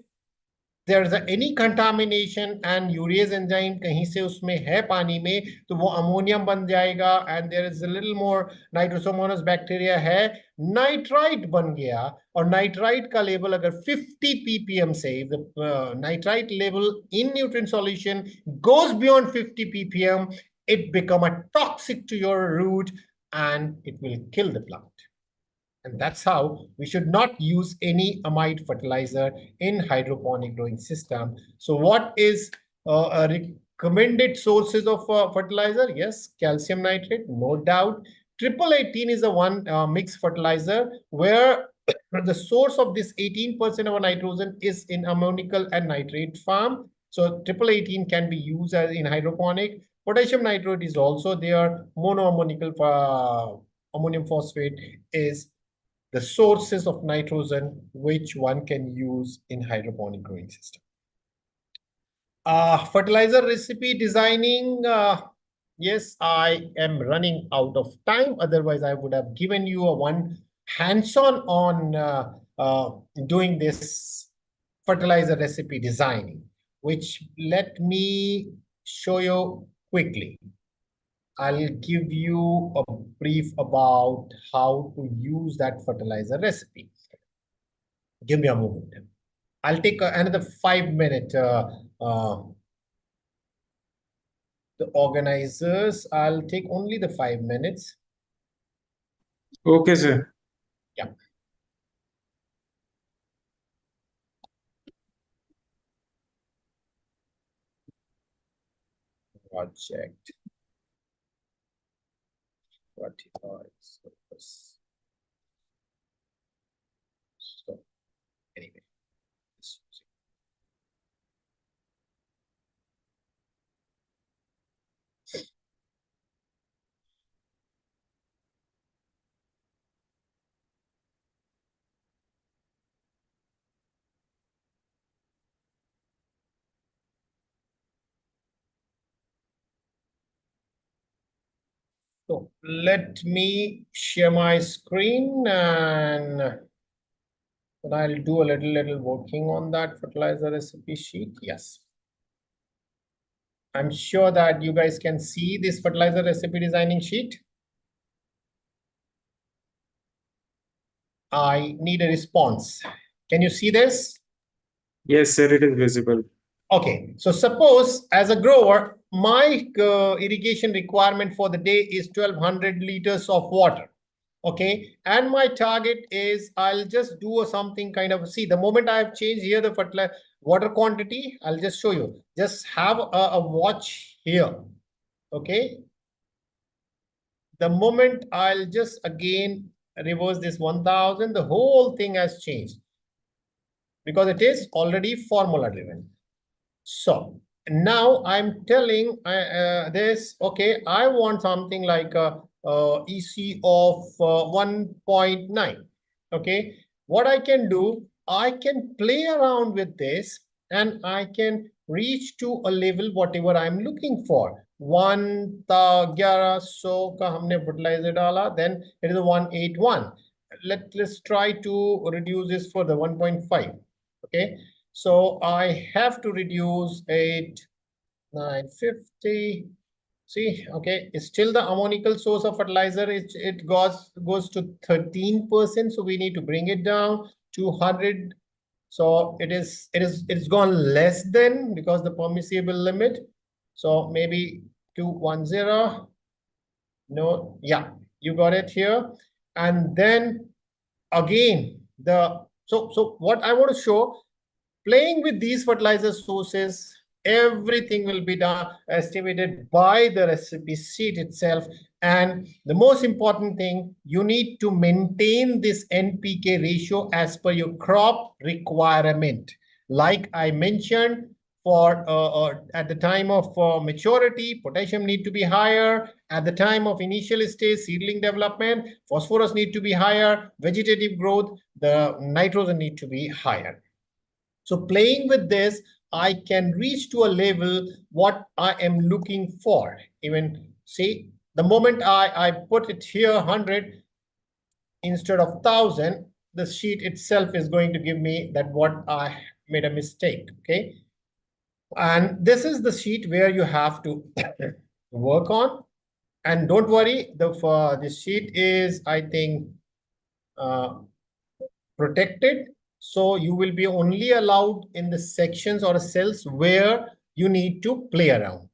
there is any contamination and urease enzyme कहीं से उसमें है पानी में, तो वो ammonium बन जाएगा, and there is a little more nitrosomonas bacteria है, नाइट्राइट बन गया। और नाइट्राइट का लेवल अगर 50 ppm से, if the nitrite level in nutrient solution goes beyond 50 ppm, it become a toxic to your root and it will kill the plant. And that's how we should not use any amide fertilizer in hydroponic growing system. So what is recommended sources of fertilizer? Yes, calcium nitrate, no doubt. 1818 is the one mixed fertilizer where the source of this 18% of nitrogen is in ammonical and nitrate form. So 1818 can be used as in hydroponic. Potassium nitrate is also there. Monoammonical ammonium phosphate is the sources of nitrogen which one can use in hydroponic growing system. Fertilizer recipe designing. Yes, I am running out of time. Otherwise, I would have given you a one hands-on on doing this fertilizer recipe designing, which let me show you quickly. I'll give you a brief about how to use that fertilizer recipe. Give me a moment. I'll take another 5 minutes. The organizers, I'll take only the 5 minutes. Okay, sir. Yeah. Project. What is this? So anyway. So let me share my screen and then I'll do a little working on that fertilizer recipe sheet. Yes. I'm sure that you guys can see this fertilizer recipe designing sheet. I need a response. Can you see this? Yes, sir, it is visible. Okay, so suppose as a grower, my irrigation requirement for the day is 1200 liters of water. Okay, and my target is I'll just do something kind of, see, the moment I've changed here the fertilizer water quantity, I'll just show you. Just have a watch here. Okay, the moment I'll just again reverse this 1000, the whole thing has changed because it is already formula driven. So now I'm telling this, okay, I want something like a EC of 1.9. Okay, what I can do, I can play around with this and I can reach to a level whatever I'm looking for. 1100 का हमने fertilizer डाला, then it is a 181. Let's try to reduce this for the 1.5. Okay, so I have to reduce 8,950. See, okay, it's still the ammonical source of fertilizer. It goes to 13%. So we need to bring it down to 100. So it's gone less than because the permissible limit. So maybe 210. No, yeah, you got it here. And then again, so what I want to show, playing with these fertilizer sources, everything will be done estimated by the recipe sheet itself. And the most important thing, you need to maintain this NPK ratio as per your crop requirement. Like I mentioned, for at the time of maturity, potassium need to be higher. At the time of initial stage, seedling development, phosphorus need to be higher. Vegetative growth, the nitrogen need to be higher. So playing with this, I can reach to a level what I am looking for. Even see, the moment I put it here 100 instead of 1000, the sheet itself is going to give me that what I made a mistake. Okay. And this is the sheet where you have to work on. And don't worry, the sheet is, I think, protected. So you will be only allowed in the sections or cells where you need to play around.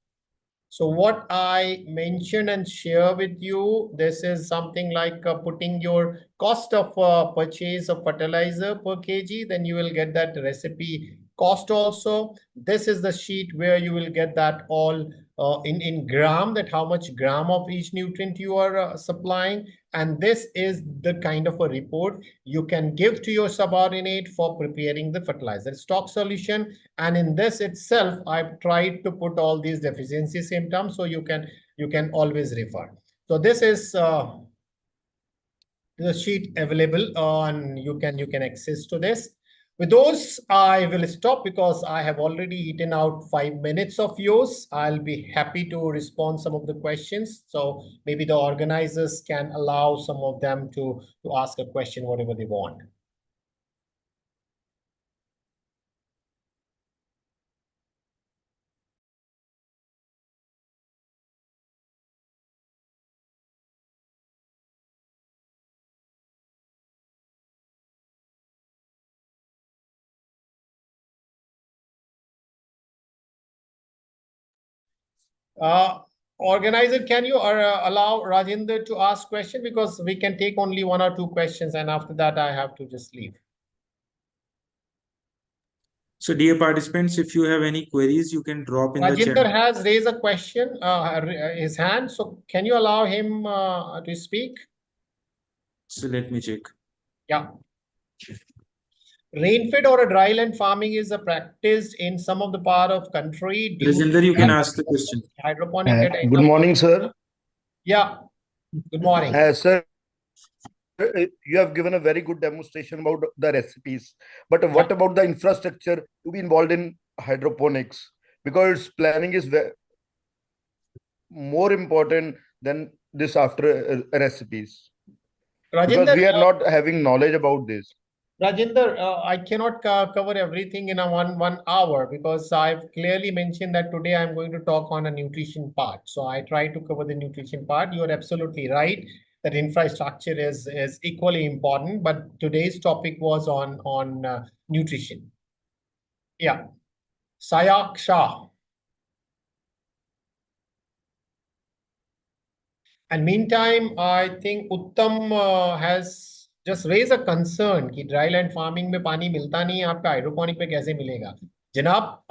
So what I mentioned and share with you, this is something like putting your cost of purchase of fertilizer per kg, then you will get that recipe cost also. This is the sheet where you will get that all in gram, that how much gram of each nutrient you are supplying. And this is the kind of a report you can give to your subordinate for preparing the fertilizer stock solution. And in this itself, I've tried to put all these deficiency symptoms so you can always refer. So this is the sheet available on you can access to this. With those, I will stop because I have already eaten out 5 minutes of yours. I'll be happy to respond some of the questions. So maybe the organizers can allow some of them to ask a question, whatever they want. Organizer, can you allow Rajendra to ask question, because we can take only 1 or 2 questions, and after that I have to just leave. So, dear participants, if you have any queries, you can drop in the chat. Rajendra has raised a question, his hand. So can you allow him to speak? So, let me check. Yeah. Rainfed or a dryland farming is a practice in some of the part of country. Rajendra, you can ask the question. Hydroponic get Good morning, sir. Yeah. Good morning. Sir, you have given a very good demonstration about the recipes. But what about the infrastructure to be involved in hydroponics? Because planning is more important than this after recipes. Because we are not having knowledge about this. Rajendra, I cannot cover everything in a one hour, because I've clearly mentioned that today I'm going to talk on a nutrition part. So I try to cover the nutrition part. You are absolutely right that infrastructure is equally important, but today's topic was on nutrition. Yeah. Sayak Shah. And meantime, I think Uttam has just raised a concern कि dryland farming में पानी मिलता नहीं है, आपका hydroponic पे कैसे मिलेगा? जनाब,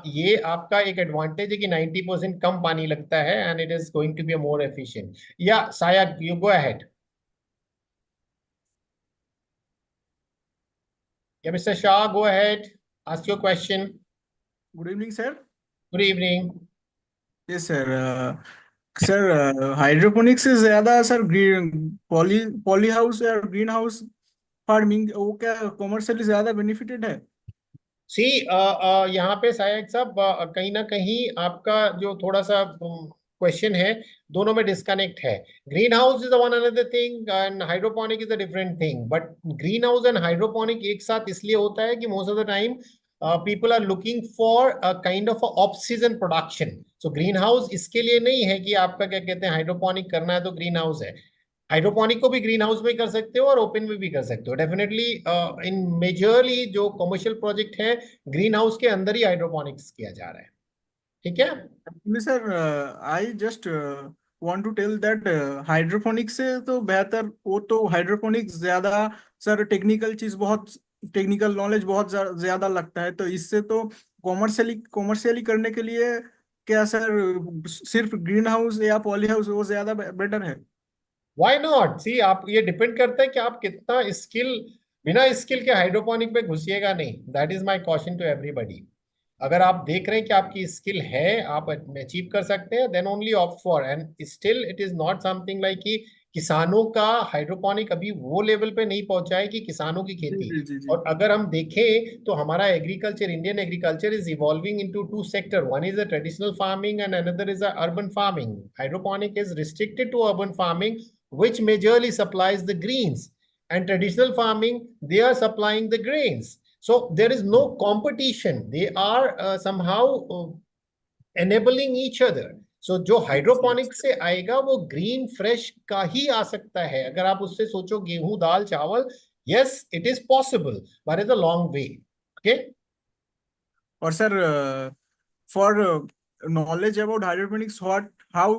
ये आपका एक एडवांटेज है कि 90% कम पानी लगता है, and it is going to be a more efficient. Yeah, Sayak, you go ahead. Yeah, Mr. Shah, go ahead. Ask your question. Good evening, sir. Good evening. Yes, sir. Sir hydroponics से ज्यादा sir green poly house या green house farming वो क्या commercially ज्यादा benefited है? सी यहाँ पे सायक साहब कहीं ना कहीं आपका जो थोड़ा सा क्वेश्चन है, दोनों में डिस्कनेक्ट है. Green house is one another thing and hydroponic is a different thing. But green house and hydroponic एक साथ इसलिए होता है कि most of the time people are looking for a kind of a off-season production. So greenhouse इसके लिए नहीं है कि आपका क्या कहते हैं हाइड्रोपोनिक करना है तो ग्रीन हाउस है. हाइड्रोपोनिक को भी ग्रीन हाउस में कर सकते हो और ओपन में भी कर सकते हो. डेफिनेटली इन मेजरली जो कमर्शियल प्रोजेक्ट है ग्रीन हाउस के अंदर ही हाइड्रोपोनिक्स किया जा रहा है. ठीक है actually sir I just want to tell that hydroponics से तो बेहतर वो तो हाइड्रोपोनिक्स ज्यादा सर टेक्निकल नॉलेज बहुत ज्यादा लगता है, तो इससे तो कॉमर्शियली करने के लिए क्या सर सिर्फ ग्रीन हाउस या पॉली हाउस वो ज्यादा बेटर है? Why not? सी आप ये डिपेंड करता है कि आप कितना स्किल, बिना स्किल के हाइड्रोपोनिक में घुसिएगा नहीं. That is my question to everybody. अगर आप देख रहे हैं कि आपकी स्किल है, आप अचीव कर सकते हैं, then only opt for. And still it is not something like कि किसानों का हाइड्रोपोनिक अभी वो लेवल पे नहीं पहुंचा है कि किसानों की खेती. और अगर हम देखें तो हमारा agriculture, Indian agriculture is evolving into two sector. One is a traditional farming and another is a urban farming. Hydroponic is restricted to urban farming which majorly supplies the greens, and traditional farming they are supplying the grains. So there is no competition. They are somehow enabling each other. So जो hydroponic से आएगा वो green fresh का ही आ सकता है. अगर आप उससे सोचो गेहूं दाल चावल, yes it is possible but it's a long way. Okay. और sir for knowledge about hydroponics, how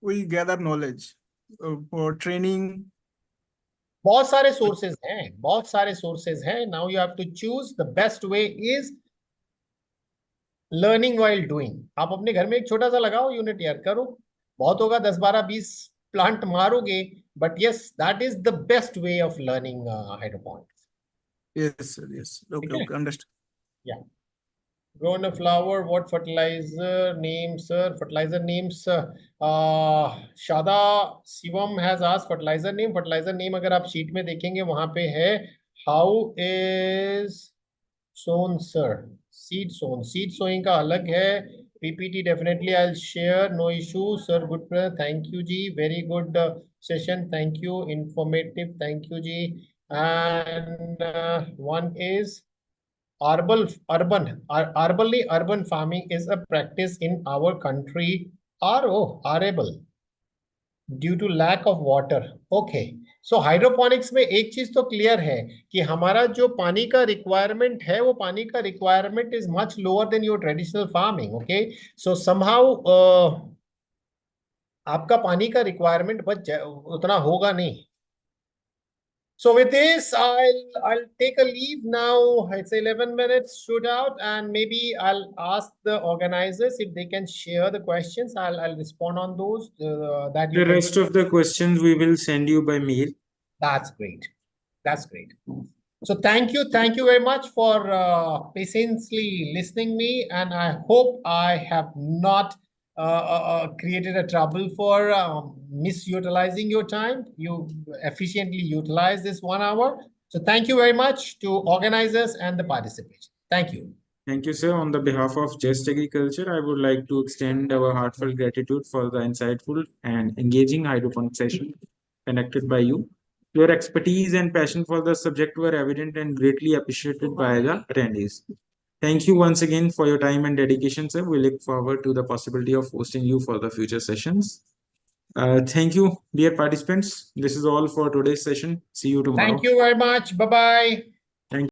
we gather knowledge for training? बहुत सारे सोर्सेज हैं, बहुत सारे सोर्सेज हैं. Now you have to choose the best way is learning while doing. आप अपने घर में एक छोटा सा लगाओ यूनिट यार, करो. बहुत होगा 10 12 20 प्लांट मारोगे, but yes that is the best way of learning hydroponics. Yes sir, yes. Okay, understood. Yeah. Grow in a flower. What fertilizer name, sir? Fertilizer names. Shada Shivam has asked fertilizer name. Fertilizer name अगर आप sheet में देखेंगे वहां पे है how is sown, sir. Seed sown. Seed sowing का अलग है. PPT definitely I'll share. No issue, sir. Good. Thank you, ji. Very good session. Thank you. Informative. Thank you, ji. And one is urban farming is a practice in our country. Arable due to lack of water. Okay. So hydroponics में एक चीज तो clear है कि हमारा जो पानी का रिक्वायरमेंट है, वो पानी का requirement is much lower than your traditional farming. Okay, so somehow आपका पानी का रिक्वायरमेंट उतना होगा नहीं. So with this, I'll take a leave now. It's 11 minutes shoot out, and maybe I'll ask the organizers if they can share the questions. I'll respond on those that you The can. rest of the questions we will send you by mail. That's great. That's great. So thank you very much for patiently listening me, and I hope I have not created a trouble for misutilizing your time. You efficiently utilize this 1 hour. So thank you very much to organizers and the participants. Thank you. Thank you, sir. On the behalf of Just Agriculture, I would like to extend our heartfelt gratitude for the insightful and engaging hydroponic session conducted by you. Your expertise and passion for the subject were evident and greatly appreciated by the attendees. Thank you once again for your time and dedication, sir. We look forward to the possibility of hosting you for the future sessions. Thank you, dear participants. This is all for today's session. See you tomorrow. Thank you very much. Bye-bye.